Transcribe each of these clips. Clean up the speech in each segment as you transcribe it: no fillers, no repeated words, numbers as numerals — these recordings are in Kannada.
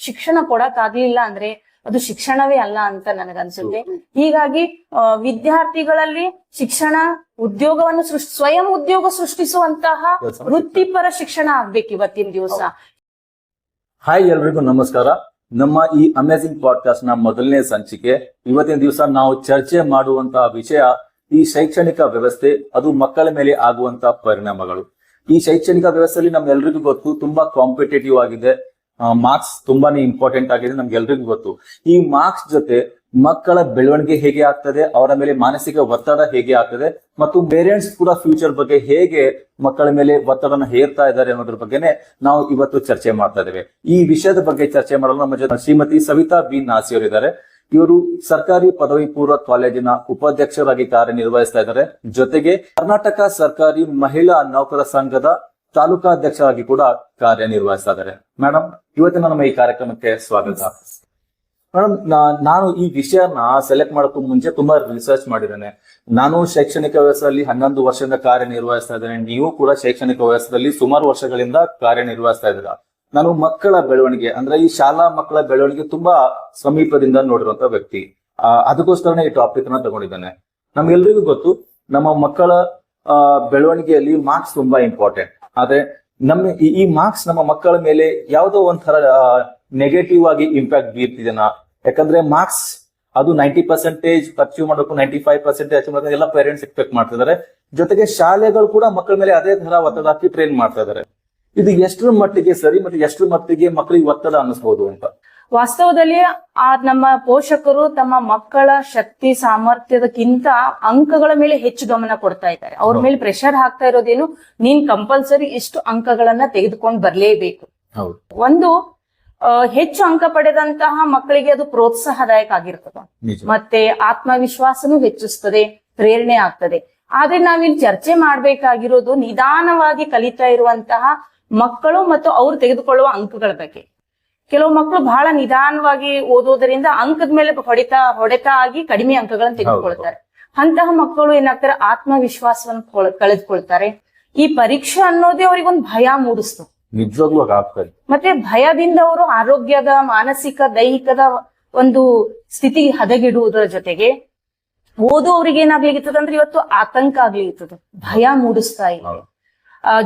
ಶಿಕ್ಷಣ ಕೊಡಕ್ ಆಗ್ಲಿಲ್ಲ ಅಂದ್ರೆ ಅದು ಶಿಕ್ಷಣವೇ ಅಲ್ಲ ಅಂತ ನನಗನ್ಸುತ್ತೆ. ಹೀಗಾಗಿ ವಿದ್ಯಾರ್ಥಿಗಳಲ್ಲಿ ಶಿಕ್ಷಣ ಉದ್ಯೋಗವನ್ನು ಸ್ವಯಂ ಉದ್ಯೋಗ ಸೃಷ್ಟಿಸುವಂತಹ ವೃತ್ತಿಪರ ಶಿಕ್ಷಣ ಆಗ್ಬೇಕು ಇವತ್ತಿನ ದಿವಸ. ಹಾಯ್, ಎಲ್ರಿಗೂ ನಮಸ್ಕಾರ. ನಮ್ಮ ಈ ಅಮೇಜಿಂಗ್ ಪಾಡ್ಕಾಸ್ಟ್ ನ ಮೊದಲನೇ ಸಂಚಿಕೆ. ಇವತ್ತಿನ ದಿವಸ ನಾವು ಚರ್ಚೆ ಮಾಡುವಂತಹ ವಿಷಯ ಈ ಶೈಕ್ಷಣಿಕ ವ್ಯವಸ್ಥೆ, ಅದು ಮಕ್ಕಳ ಮೇಲೆ ಆಗುವಂತಹ ಪರಿಣಾಮಗಳು. ಈ ಶೈಕ್ಷಣಿಕ ವ್ಯವಸ್ಥೆಯಲ್ಲಿ ನಮ್ಗೆಲ್ರಿಗೂ ಗೊತ್ತು, ತುಂಬಾ ಕಾಂಪಿಟೇಟಿವ್ ಆಗಿದೆ. ಮಾರ್ಕ್ಸ್ ತುಂಬಾನೇ ಇಂಪಾರ್ಟೆಂಟ್ ಆಗಿದೆ, ನಮ್ಗೆಲ್ರಿಗೂ ಗೊತ್ತು. ಈ ಮಾರ್ಕ್ಸ್ ಜೊತೆ ಮಕ್ಕಳ ಬೆಳವಣಿಗೆ ಹೇಗೆ ಆಗ್ತದೆ, ಅವರ ಮೇಲೆ ಮಾನಸಿಕ ಒತ್ತಡ ಹೇಗೆ ಆಗ್ತದೆ, ಮತ್ತು ಪೇರೆಂಟ್ಸ್ ಕೂಡ ಫ್ಯೂಚರ್ ಬಗ್ಗೆ ಹೇಗೆ ಮಕ್ಕಳ ಮೇಲೆ ಒತ್ತಡನ ಹೇರ್ತಾ ಇದ್ದಾರೆ ಅನ್ನೋದ್ರ ಬಗ್ಗೆನೆ ನಾವು ಇವತ್ತು ಚರ್ಚೆ ಮಾಡ್ತಾ ಇದ್ದೇವೆ. ಈ ವಿಷಯದ ಬಗ್ಗೆ ಚರ್ಚೆ ಮಾಡಲು ನಮ್ಮ ಜೊತೆ ಶ್ರೀಮತಿ ಸವಿತಾ ಬಿ ನಾಸಿ ಅವರಿದ್ದಾರೆ. ಇವರು ಸರ್ಕಾರಿ ಪದವಿ ಪೂರ್ವ ಕಾಲೇಜಿನ ಉಪಾಧ್ಯಕ್ಷರಾಗಿ ಕಾರ್ಯನಿರ್ವಹಿಸ್ತಾ ಇದ್ದಾರೆ. ಜೊತೆಗೆ ಕರ್ನಾಟಕ ಸರ್ಕಾರಿ ಮಹಿಳಾ ನೌಕರ ಸಂಘದ ತಾಲೂಕಾಧ್ಯಕ್ಷರಾಗಿ ಕೂಡ ಕಾರ್ಯನಿರ್ವಹಿಸ್ತಾ ಇದ್ದಾರೆ. ಮೇಡಮ್, ಇವತ್ತಿನ ನಮ್ಮ ಈ ಕಾರ್ಯಕ್ರಮಕ್ಕೆ ಸ್ವಾಗತ. ಮೇಡಮ್, ನಾನು ಈ ವಿಷಯನ ಸೆಲೆಕ್ಟ್ ಮಾಡೋಕ್ಕೂ ಮುಂಚೆ ತುಂಬಾ ರಿಸರ್ಚ್ ಮಾಡಿದ್ದೇನೆ. ನಾನು ಶೈಕ್ಷಣಿಕ ವ್ಯವಸ್ಥೆಯಲ್ಲಿ 11 ವರ್ಷದಿಂದ ಕಾರ್ಯನಿರ್ವಹಿಸ್ತಾ ಇದ್ದೇನೆ. ನೀವು ಕೂಡ ಶೈಕ್ಷಣಿಕ ವ್ಯವಸ್ಥೆಯಲ್ಲಿ ಸುಮಾರು ವರ್ಷಗಳಿಂದ ಕಾರ್ಯನಿರ್ವಹಿಸ್ತಾ ಇದ್ದೀರಾ. ನಾನು ಮಕ್ಕಳ ಬೆಳವಣಿಗೆ, ಅಂದ್ರೆ ಈ ಶಾಲಾ ಮಕ್ಕಳ ಬೆಳವಣಿಗೆ ತುಂಬಾ ಸಮೀಪದಿಂದ ನೋಡಿರುವಂತ ವ್ಯಕ್ತಿ. ಅದಕ್ಕೋಸ್ಕರನೇ ಈ ಟಾಪಿಕ್ ನ ತಗೊಂಡಿದ್ದೇನೆ. ನಮ್ಗೆಲ್ರಿಗೂ ಗೊತ್ತು, ನಮ್ಮ ಮಕ್ಕಳ ಬೆಳವಣಿಗೆಯಲ್ಲಿ ಮಾರ್ಕ್ಸ್ ತುಂಬಾ ಇಂಪಾರ್ಟೆಂಟ್. ಆದ್ರೆ ಈ ಮಾರ್ಕ್ಸ್ ನಮ್ಮ ಮಕ್ಕಳ ಮೇಲೆ ಯಾವುದೋ ಒಂಥರ ನೆಗೆಟಿವ್ ಆಗಿ ಇಂಪ್ಯಾಕ್ಟ್ ಬೀರ್ತಿದೆನಾ? ಯಾಕಂದ್ರೆ ಮಾರ್ಕ್ಸ್ ಅದು 90% ಅಚೀವ್ ಮಾಡಬೇಕು, 95% ಅಚೀವ್ ಮಾಡಬೇಕು, ಎಲ್ಲ ಪೇರೆಂಟ್ಸ್ ಎಕ್ಸ್ಪೆಕ್ಟ್ ಮಾಡ್ತಿದ್ದಾರೆ. ಜೊತೆಗೆ ಶಾಲೆಗಳು ಕೂಡ ಮಕ್ಕಳ ಮೇಲೆ ಅದೇ ತರ ಒತ್ತಡ ಹಾಕಿ ಟ್ರೈನ್ ಮಾಡ್ತಾ ಇದ್ದಾರೆ. ಇದು ಎಷ್ಟರ ಮಟ್ಟಿಗೆ ಸರಿ ಮತ್ತೆ ಎಷ್ಟರ ಮಟ್ಟಿಗೆ ಮಕ್ಕಳಿಗೆ ಒತ್ತಡ ಅನ್ನಿಸ್ಬೋದು ಅಂತ? ವಾಸ್ತವದಲ್ಲಿ ನಮ್ಮ ಪೋಷಕರು ತಮ್ಮ ಮಕ್ಕಳ ಶಕ್ತಿ ಸಾಮರ್ಥ್ಯದಕ್ಕಿಂತ ಅಂಕಗಳ ಮೇಲೆ ಹೆಚ್ಚು ಗಮನ ಕೊಡ್ತಾ ಇದ್ದಾರೆ. ಅವ್ರ ಮೇಲೆ ಪ್ರೆಷರ್ ಹಾಕ್ತಾ ಇರೋದೇನು, ನೀನ್ ಕಂಪಲ್ಸರಿ ಇಷ್ಟು ಅಂಕಗಳನ್ನ ತೆಗೆದುಕೊಂಡು ಬರ್ಲೇಬೇಕು. ಒಂದು ಹೆಚ್ಚು ಅಂಕ ಪಡೆದಂತಹ ಮಕ್ಕಳಿಗೆ ಅದು ಪ್ರೋತ್ಸಾಹದಾಯಕ ಆಗಿರ್ತದೆ, ಮತ್ತೆ ಆತ್ಮವಿಶ್ವಾಸನೂ ಹೆಚ್ಚಿಸ್ತದೆ, ಪ್ರೇರಣೆ ಆಗ್ತದೆ. ಆದ್ರೆ ನಾವಿಲ್ಲಿ ಚರ್ಚೆ ಮಾಡ್ಬೇಕಾಗಿರೋದು ನಿಧಾನವಾಗಿ ಕಲಿತಾ ಇರುವಂತಹ ಮಕ್ಕಳು ಮತ್ತು ಅವ್ರು ತೆಗೆದುಕೊಳ್ಳುವ ಅಂಕಗಳ ಬಗ್ಗೆ. ಕೆಲವು ಮಕ್ಕಳು ಬಹಳ ನಿಧಾನವಾಗಿ ಓದೋದರಿಂದ ಅಂಕದ ಮೇಲೆ ಹೊಡೆತ ಆಗಿ ಕಡಿಮೆ ಅಂಕಗಳನ್ನು ತೆಗೆದುಕೊಳ್ತಾರೆ. ಅಂತಹ ಮಕ್ಕಳು ಏನಾಗ್ತಾರೆ, ಆತ್ಮವಿಶ್ವಾಸವನ್ನು ಕಳೆದುಕೊಳ್ತಾರೆ. ಈ ಪರೀಕ್ಷೆ ಅನ್ನೋದೇ ಅವ್ರಿಗೊಂದು ಭಯ ಮೂಡಿಸ್ತು. ನಿಜವಾಗ್ಲೂ ಆಗ್ತದೆ. ಮತ್ತೆ ಭಯದಿಂದ ಅವರು ಆರೋಗ್ಯದ, ಮಾನಸಿಕ, ದೈಹಿಕದ ಒಂದು ಸ್ಥಿತಿ ಹದಗೆಡುವುದರ ಜೊತೆಗೆ ಓದುವವರಿಗೆ ಏನಾಗ್ಲಿಕ್ಕಿರ್ತದೆ ಅಂದ್ರೆ ಇವತ್ತು ಆತಂಕ ಆಗ್ಲಿಕ್ಕಿರ್ತದೆ, ಭಯ ಮೂಡಿಸ್ತಾ ಇದೆ.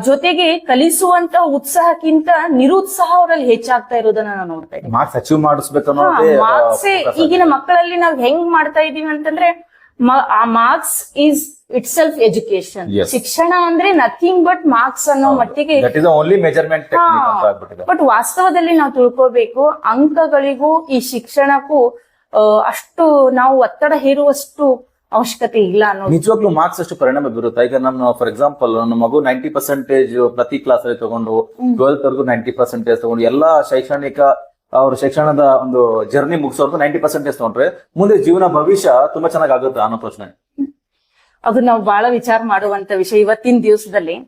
ಜೊತೆಗೆ ಕಲಿಸುವಂತ ಉತ್ಸಾಹಕ್ಕಿಂತ ನಿರುತ್ಸಾಹ ಅವರಲ್ಲಿ ಹೆಚ್ಚಾಗ್ತಾ ಇರೋದನ್ನ ನಾವು ನೋಡ್ತಾ ಇದ್ದೀವಿ. ಮಾರ್ಕ್ಸ್ ಅಚೀವ್ ಮಾಡಿಸ್ಬೇಕು. ಮಾರ್ಕ್ಸ್ ಈಗಿನ ಮಕ್ಕಳಲ್ಲಿ ನಾವ್ ಹೆಂಗ್ ಮಾಡ್ತಾ ಇದೀವಿ ಅಂತಂದ್ರೆ, ಆ marks is it self education. ಶಿಕ್ಷಣ ಅಂದ್ರೆ ನಥಿಂಗ್ ಬಟ್ ಮಾರ್ಕ್ಸ್ ಅನ್ನೋ ಮಟ್ಟಿಗೆ. ಬಟ್ ವಾಸ್ತವದಲ್ಲಿ ನಾವು ತಿಳ್ಕೋಬೇಕು, ಅಂಕಗಳಿಗೂ ಈ ಶಿಕ್ಷಣಕ್ಕೂ ಅಷ್ಟು ನಾವು ಒತ್ತಡ ಹೇರುವಷ್ಟು ಅವಶ್ಯಕತೆ ಇಲ್ಲ ಅನ್ನೋದು. ನಿಜವಾಗ್ಲೂ ಮಾರ್ಕ್ಸ್ ಅಷ್ಟು ಪರಿಣಾಮ ಬೀರುತ್ತೆ. ಈಗ ನಮ್ಮ ಫಾರ್ ಎಕ್ಸಾಂಪಲ್ ನಮ್ಮ ಮಗು 90% ಪ್ರತಿ ಕ್ಲಾಸ್ ಅಲ್ಲಿ ತಗೊಂಡು 12th ವರೆಗೂ 90% ತಗೊಂಡು ಎಲ್ಲಾ ಶೈಕ್ಷಣಿಕ ಅವ್ರ ಶಿಕ್ಷಣದ ಒಂದು ಜರ್ನಿ ಮುಗಿಸೋರ್ಗು 90% ತಗೊಂಡ್ರೆ ಮುಂದೆ ಜೀವನ ಭವಿಷ್ಯ ತುಂಬಾ ಚೆನ್ನಾಗಿ ಆಗುತ್ತೆ ಅನ್ನೋ ಪ್ರಶ್ನೆ. ಅದು ನಾವು ಬಹಳ ವಿಚಾರ ಮಾಡುವಂತ ವಿಷಯ. ಇವತ್ತಿನ ದಿವಸದಲ್ಲಿ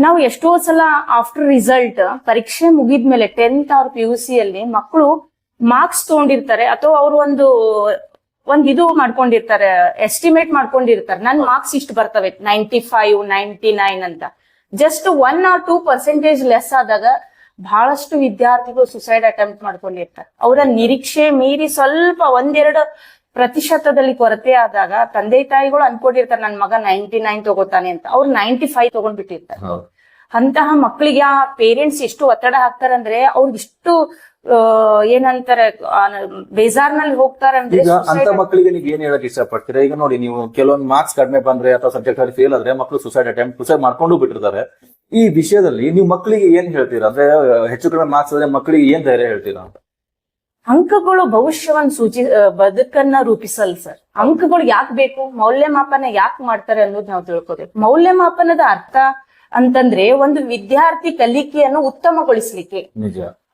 ನಾವು ಎಷ್ಟೋ ಸಲ ಆಫ್ಟರ್ ರಿಸಲ್ಟ್ ಪರೀಕ್ಷೆ ಮುಗಿದ್ಮೇಲೆ 10th ಅವ್ರ PUC ಅಲ್ಲಿ ಮಕ್ಕಳು ಮಾರ್ಕ್ಸ್ ತಗೊಂಡಿರ್ತಾರೆ, ಅಥವಾ ಅವರು ಒಂದು ಇದು ಮಾಡ್ಕೊಂಡಿರ್ತಾರೆ, ಎಸ್ಟಿಮೇಟ್ ಮಾಡ್ಕೊಂಡಿರ್ತಾರೆ, ನನ್ ಮಾರ್ಕ್ಸ್ ಇಷ್ಟು ಬರ್ತವೆ 95, 99 ಅಂತ. ಜಸ್ಟ್ 1 or 2% ಲೆಸ್ ಆದಾಗ ಬಹಳಷ್ಟು ವಿದ್ಯಾರ್ಥಿಗಳು ಸುಸೈಡ್ ಅಟೆಂಪ್ಟ್ ಮಾಡ್ಕೊಂಡಿರ್ತಾರೆ. ಅವರ ನಿರೀಕ್ಷೆ ಮೀರಿ ಸ್ವಲ್ಪ 1-2% ಕೊರತೆ ಆದಾಗ ತಂದೆ ತಾಯಿಗಳು ಅನ್ಕೊಂಡಿರ್ತಾರೆ, ನನ್ ಮಗ 99 ತಗೋತಾನೆ ಅಂತ. ಅವ್ರು 95 ತಗೊಂಡ್ಬಿಟ್ಟಿರ್ತಾರೆ. ಅಂತಹ ಮಕ್ಕಳಿಗೆ ಆ ಪೇರೆಂಟ್ಸ್ ಎಷ್ಟು ಒತ್ತಡ ಹಾಕ್ತಾರೆ ಅಂದ್ರೆ, ಅವ್ರಿಗೆ ಇಷ್ಟು ಏನಂತಾರೆ ಬೇಜಾರ್ನಲ್ಲಿ ಹೋಗ್ತಾರೆ ಅಂದ್ರೆ. ಅಂತ ಮಕ್ಕಳಿಗೆ ನೀವು ಏನ್ ಹೇಳಕ್ ಇಷ್ಟಪಡ್ತೀರಾ? ಈಗ ನೋಡಿ, ನೀವು ಕೆಲವೊಂದು ಮಾರ್ಕ್ಸ್ ಕಡಿಮೆ ಬಂದ್ರೆ ಅಥವಾ ಸಬ್ಜೆಕ್ಟ್ ಅಲ್ಲಿ ಫೇಲ್ ಆದ್ರೆ ಮಕ್ಕಳು ಸುಸೈಡ್ ಮಾಡ್ಕೊಂಡು ಬಿಟ್ಟಿರ್ತಾರೆ. ಈ ವಿಷಯದಲ್ಲಿ ನೀವು ಮಕ್ಕಳಿಗೆ ಏನ್ ಹೇಳ್ತೀರಾ? ಅಂದ್ರೆ ಹೆಚ್ಚು ಕಡಿಮೆ ಮಾರ್ಕ್ಸ್ ಆದ್ರೆ ಮಕ್ಕಳಿಗೆ ಏನ್ ಧೈರ್ಯ ಹೇಳ್ತೀರಾ ಅಂತ? ಅಂಕಗಳು ಭವಿಷ್ಯವನ್ನು ಬದುಕನ್ನ ರೂಪಿಸಲ್ ಸರ್. ಅಂಕಗಳು ಯಾಕೆ ಬೇಕು, ಮೌಲ್ಯಮಾಪನ ಯಾಕೆ ಮಾಡ್ತಾರೆ ಅನ್ನೋದು ನಾವು ತಿಳ್ಕೋಬೇಕು. ಮೌಲ್ಯಮಾಪನದ ಅರ್ಥ ಅಂತಂದ್ರೆ ಒಂದು ವಿದ್ಯಾರ್ಥಿ ಕಲಿಕೆಯನ್ನು ಉತ್ತಮಗೊಳಿಸ್ಲಿಕ್ಕೆ,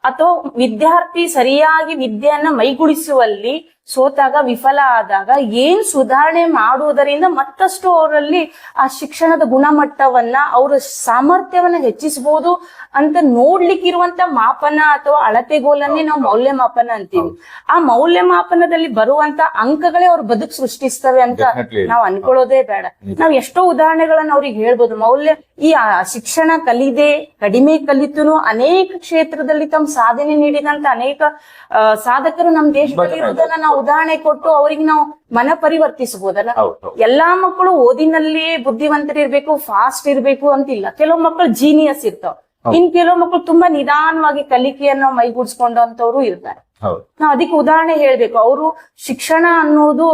ಅಥವಾ ವಿದ್ಯಾರ್ಥಿ ಸರಿಯಾಗಿ ವಿದ್ಯೆಯನ್ನ ಮೈಗೂಡಿಸುವಲ್ಲಿ ಸೋತಾಗ ವಿಫಲ ಆದಾಗ ಏನ್ ಸುಧಾರಣೆ ಮಾಡುವುದರಿಂದ ಮತ್ತಷ್ಟು ಅವರಲ್ಲಿ ಆ ಶಿಕ್ಷಣದ ಗುಣಮಟ್ಟವನ್ನ ಅವರ ಸಾಮರ್ಥ್ಯವನ್ನ ಹೆಚ್ಚಿಸಬಹುದು ಅಂತ ನೋಡ್ಲಿಕ್ಕಿರುವಂತ ಮಾಪನ ಅಥವಾ ಅಳತೆಗೋಲನ್ನೇ ನಾವು ಮೌಲ್ಯಮಾಪನ ಅಂತೀವಿ. ಆ ಮೌಲ್ಯಮಾಪನದಲ್ಲಿ ಬರುವಂತ ಅಂಕಗಳೇ ಅವ್ರ ಬದುಕು ಸೃಷ್ಟಿಸ್ತವೆ ಅಂತ ನಾವು ಅನ್ಕೊಳ್ಳೋದೇ ಬೇಡ. ನಾವ್ ಎಷ್ಟೋ ಉದಾಹರಣೆಗಳನ್ನ ಅವ್ರಿಗೆ ಹೇಳ್ಬೋದು. ಶಿಕ್ಷಣ ಕಲಿದೆ, ಕಡಿಮೆ ಕಲಿತುನು ಅನೇಕ ಕ್ಷೇತ್ರದಲ್ಲಿ ತಮ್ಮ ಸಾಧನೆ ನೀಡಿದಂತ ಅನೇಕ ಸಾಧಕರು ನಮ್ಮ ದೇಶದಲ್ಲಿ ಇರೋದನ್ನ ನಾವು ಉದಾಹರಣೆ ಕೊಟ್ಟು ಅವ್ರಿಗೆ ನಾವು ಮನ ಪರಿವರ್ತಿಸಬಹುದಲ್ಲ. ಎಲ್ಲಾ ಮಕ್ಕಳು ಓದಿನಲ್ಲಿ ಬುದ್ಧಿವಂತರಿರ್ಬೇಕು, ಫಾಸ್ಟ್ ಇರ್ಬೇಕು ಅಂತಿಲ್ಲ. ಕೆಲವು ಮಕ್ಕಳು ಜೀನಿಯಸ್ ಇರ್ತಾವ, ಇನ್ ಕೆಲವು ಮಕ್ಕಳು ತುಂಬಾ ನಿಧಾನವಾಗಿ ಕಲಿಕೆಯನ್ನು ಮೈಗೂಡಿಸ್ಕೊಂಡಂತವ್ರು ಇರ್ತಾರೆ. ನಾವ್ ಅದಕ್ಕೆ ಉದಾಹರಣೆ ಹೇಳ್ಬೇಕು. ಅವರು ಶಿಕ್ಷಣ ಅನ್ನೋದು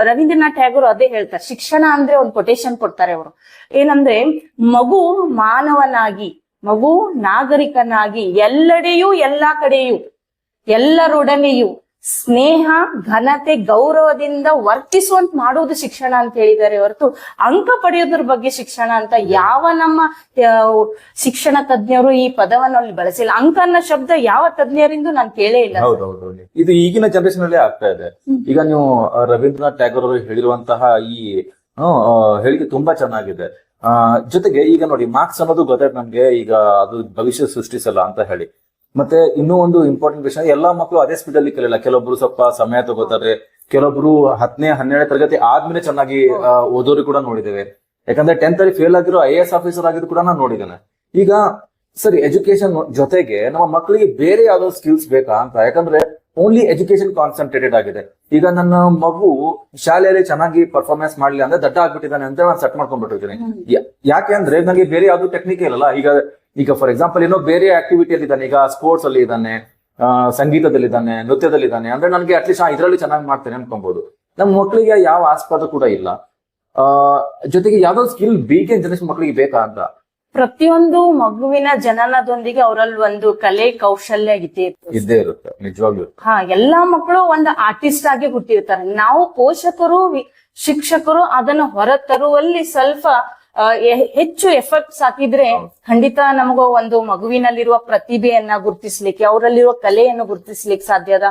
ರವೀಂದ್ರನಾಥ್ ಟ್ಯಾಗೋರ್ ಅದೇ ಹೇಳ್ತಾರೆ. ಶಿಕ್ಷಣ ಅಂದ್ರೆ ಒಂದು ಕೊಟೇಶನ್ ಕೊಡ್ತಾರೆ ಅವರು. ಏನಂದ್ರೆ ಮಗು ಮಾನವನಾಗಿ, ಮಗು ನಾಗರಿಕನಾಗಿ ಎಲ್ಲೆಡೆಯೂ ಎಲ್ಲಾ ಕಡೆಯೂ ಎಲ್ಲರೊಡನೆಯೂ ಸ್ನೇಹ, ಘನತೆ, ಗೌರವದಿಂದ ವರ್ತಿಸುವಂತ ಮಾಡುವುದು ಶಿಕ್ಷಣ ಅಂತ ಹೇಳಿದ್ದಾರೆ ಹೊರತು ಅಂಕ ಪಡೆಯೋದ್ರ ಬಗ್ಗೆ ಶಿಕ್ಷಣ ಅಂತ ಯಾವ ನಮ್ಮ ಶಿಕ್ಷಣ ತಜ್ಞರು ಈ ಪದವನ್ನು ಅಲ್ಲಿ ಬಳಸಿಲ್ಲ. ಅಂಕ ಅನ್ನೋ ಶಬ್ದ ಯಾವ ತಜ್ಞರಿಂದು ನಾನು ಕೇಳೇ ಇಲ್ಲ. ಹೌದೌದು, ಇದು ಈಗಿನ ಜನರೇಷನ್ ಅಲ್ಲೇ ಆಗ್ತಾ ಇದೆ. ಈಗ ನೀವು ರವೀಂದ್ರನಾಥ್ ಟ್ಯಾಗೋರ್ ಅವರು ಹೇಳಿರುವಂತಹ ಈ ಹೇಳಿಕೆ ತುಂಬಾ ಚೆನ್ನಾಗಿದೆ. ಜೊತೆಗೆ ಈಗ ನೋಡಿ, ಮಾರ್ಕ್ಸ್ ಅನ್ನೋದು ಗೊತ್ತಾಯ್ತು ನಮ್ಗೆ, ಈಗ ಅದು ಭವಿಷ್ಯ ಸೃಷ್ಟಿಸಲ್ಲ ಅಂತ ಹೇಳಿ. ಮತ್ತೆ ಇನ್ನೂ ಒಂದು ಇಂಪಾರ್ಟೆಂಟ್ ವಿಷಯ, ಎಲ್ಲಾ ಮಕ್ಕಳು ಅದೇ ಸ್ಪೀಡ್ ಅಲ್ಲಿ ಕಲಿಯಲ್ಲ. ಕೆಲವೊಬ್ರು ಸ್ವಲ್ಪ ಸಮಯ ತಗೋತಾರೆ, ಕೆಲವೊಬ್ರು 10ನೇ 12ನೇ ತರಗತಿ ಆದ್ಮೇಲೆ ಚೆನ್ನಾಗಿ ಓದೋರು ಕೂಡ ನೋಡಿದ್ದೇವೆ. ಯಾಕಂದ್ರೆ 10th ಅಲ್ಲಿ ಫೇಲ್ ಆಗಿರೋ IAS ಆಫೀಸರ್ ಆಗಿದ್ರು ಕೂಡ ನಾನು ನೋಡಿದ್ದೇನೆ. ಈಗ ಸರಿ, ಎಜುಕೇಶನ್ ಜೊತೆಗೆ ನಮ್ಮ ಮಕ್ಕಳಿಗೆ ಬೇರೆ ಯಾವ್ದೋ ಸ್ಕಿಲ್ಸ್ ಬೇಕಾ ಅಂತ. ಯಾಕಂದ್ರೆ ಓನ್ಲಿ ಎಜುಕೇಶನ್ ಕಾನ್ಸಂಟ್ರೇಟೆಡ್ ಆಗಿದೆ. ಈಗ ನನ್ನ ಮಗು ಶಾಲೆಯಲ್ಲಿ ಚೆನ್ನಾಗಿ ಪರ್ಫಾರ್ಮೆನ್ಸ್ ಮಾಡ್ಲಿ ಅಂದ್ರೆ ದಡ್ಡ ಆಗ್ಬಿಟ್ಟಿದ್ದಾನೆ ಅಂತ ನಾನು ಸೆಟ್ ಮಾಡ್ಕೊಂಡ್ಬಿಟ್ಟಿರ್ತೀನಿ. ಯಾಕೆ ಅಂದ್ರೆ ನನಗೆ ಬೇರೆ ಯಾವ್ದು ಟೆಕ್ನಿಕ್ ಇರಲ್ಲ. ಈಗ ಫಾರ್ ಎಕ್ಸಾಂಪಲ್ ಏನೋ ಬೇರೆ ಆಕ್ಟಿವಿಟಿಯಲ್ಲಿ ಇದ್ದಾನೆ, ಈಗ ಸ್ಪೋರ್ಟ್ಸ್ ಅಲ್ಲಿ ಇದ್ದಾನೆ, ಸಂಗೀತದಲ್ಲಿದ್ದಾನೆ, ನೃತ್ಯದಲ್ಲಿದ್ದಾನೆ ಅಂದ್ರೆ ನನಗೆ ಅಟ್ಲೀಸ್ಟ್ ಇದರಲ್ಲಿ ಚೆನ್ನಾಗಿ ಮಾಡ್ತೇನೆ ಅನ್ಕೊಬಹುದು. ನಮ್ಮ ಮಕ್ಕಳಿಗೆ ಯಾವ ಆಸ್ಪದ ಕೂಡ ಇಲ್ಲ. ಜೊತೆಗೆ ಯಾವ್ದೋ ಸ್ಕಿಲ್ ಈಗಿನ ಜನರೇಷನ್ ಮಕ್ಕಳಿಗೆ ಬೇಕಾ ಅಂತ. ಪ್ರತಿಯೊಂದು ಮಗುವಿನ ಜನನದೊಂದಿಗೆ ಅವರಲ್ಲಿ ಒಂದು ಕಲೆ ಕೌಶಲ್ಯ ಇದ್ದೇ ಇರುತ್ತೆ ನಿಜವಾಗ್ಲೂ. ಎಲ್ಲಾ ಮಕ್ಕಳು ಒಂದು ಆರ್ಟಿಸ್ಟ್ ಆಗಿ ಹುಟ್ಟಿರ್ತಾರೆ. ನಾವು ಪೋಷಕರು, ಶಿಕ್ಷಕರು ಅದನ್ನು ಹೊರತರುವಲ್ಲಿ ಸ್ವಲ್ಪ ಹೆಚ್ಚು ಎಫರ್ಟ್ಸ್ ಹಾಕಿದ್ರೆ ಖಂಡಿತ ನಮಗೂ ಒಂದು ಮಗುವಿನಲ್ಲಿರುವ ಪ್ರತಿಭೆಯನ್ನ ಗುರುತಿಸ್ಲಿಕ್ಕೆ, ಅವರಲ್ಲಿರುವ ಕಲೆಯನ್ನು ಗುರುತಿಸ್ಲಿಕ್ಕೆ ಸಾಧ್ಯ ಅದ.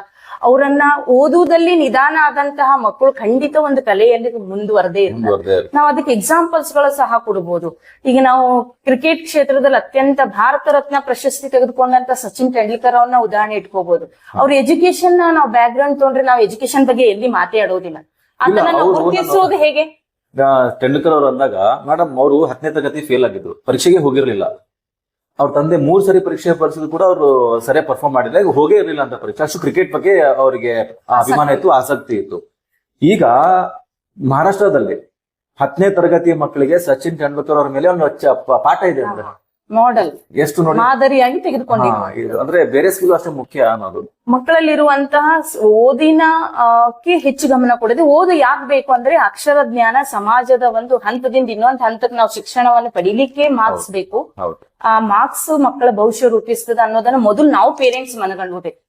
ಅವರನ್ನ ಓದುವುದಲ್ಲಿ ನಿಧಾನ ಆದಂತಹ ಮಕ್ಕಳು ಖಂಡಿತ ಒಂದು ಕಲೆಯಲ್ಲಿ ಮುಂದುವರೆದೇ ಇರ್ತಾರೆ. ನಾವು ಅದಕ್ಕೆ ಎಕ್ಸಾಂಪಲ್ಸ್ ಗಳು ಸಹ ಕೊಡಬಹುದು. ಈಗ ನಾವು ಕ್ರಿಕೆಟ್ ಕ್ಷೇತ್ರದಲ್ಲಿ ಅತ್ಯಂತ ಭಾರತ ರತ್ನ ಪ್ರಶಸ್ತಿ ತೆಗೆದುಕೊಂಡಂತ ಸಚಿನ್ ತೆಂಡೂಲ್ಕರ್ ಅವ್ರನ್ನ ಉದಾಹರಣೆ ಇಟ್ಕೋಬಹುದು. ಅವ್ರ ಎಜುಕೇಶನ್ ನಾವು ಬ್ಯಾಕ್ ಗ್ರೌಂಡ್ ತಗೊಂಡ್ರೆ ನಾವು ಎಜುಕೇಶನ್ ಬಗ್ಗೆ ಎಲ್ಲಿ ಮಾತಾಡೋದಿಲ್ಲ. ಅದನ್ನ ನಾವು ಗುರುತಿಸೋದು ಹೇಗೆ? ತೆಂಡೂಲ್ಕರ್ ಅವರು ಅಂದಾಗ, ಮೇಡಮ್ ಅವರು 10ನೇ ತರಗತಿ ಫೇಲ್ ಆಗಿದ್ರು, ಪರೀಕ್ಷೆಗೆ ಹೋಗಿರ್ಲಿಲ್ಲ. ಅವ್ರ ತಂದೆ 3 ಸರಿ ಪರೀಕ್ಷೆ ಬರೆಸಿದ್ರು ಕೂಡ ಅವರು ಸರಿಯಾಗಿ ಪರ್ಫಾರ್ಮ್ ಮಾಡಿಲ್ಲ, ಹೋಗೇ ಇರಲಿಲ್ಲ ಅಂತ ಪರೀಕ್ಷೆ. ಅಷ್ಟು ಕ್ರಿಕೆಟ್ ಬಗ್ಗೆ ಅವರಿಗೆ ಅಭಿಮಾನ ಇತ್ತು, ಆಸಕ್ತಿ ಇತ್ತು. ಈಗ ಮಹಾರಾಷ್ಟ್ರದಲ್ಲಿ 10ನೇ ತರಗತಿಯ ಮಕ್ಕಳಿಗೆ ಸಚಿನ್ ತೆಂಡೂಲ್ಕರ್ ಅವ್ರ ಮೇಲೆ ಒಂದು ಪಾಠ ಇದೆ ಅಂದ್ರೆ ಮಾಡೆಲ್, ಎಷ್ಟು ನೋಡಿ ಮಾದರಿಯಾಗಿ ತೆಗೆದುಕೊಂಡಿದ್ದಾರೆ. ಅಂದ್ರೆ ಬೇರೆ ಸ್ಕಿಲ್ ಅಷ್ಟೇ ಮುಖ್ಯ ಅನ್ನೋದು. ಮಕ್ಕಳಲ್ಲಿರುವಂತಹ ಓದಿನಕ್ಕೆ ಹೆಚ್ಚು ಗಮನ ಕೊಡದೆ, ಓದು ಯಾಕೆ ಬೇಕು ಅಂದ್ರೆ ಅಕ್ಷರ ಜ್ಞಾನ, ಸಮಾಜದ ಒಂದು ಹಂತದಿಂದ ಇನ್ನೊಂದು ಹಂತಕ್ಕೆ ನಾವು ಶಿಕ್ಷಣವನ್ನು ಪಡಿಲಿಕ್ಕೆ ಮಾರ್ಕ್ಸ್ ಬೇಕು. ಆ ಮಾರ್ಕ್ಸ್ ಮಕ್ಕಳ ಭವಿಷ್ಯ ರೂಪಿಸ್ತದ ಅನ್ನೋದನ್ನ ಮೊದಲು ನಾವು ಪೇರೆಂಟ್ಸ್ ಮನಗಂಡ್ಬೇಕು.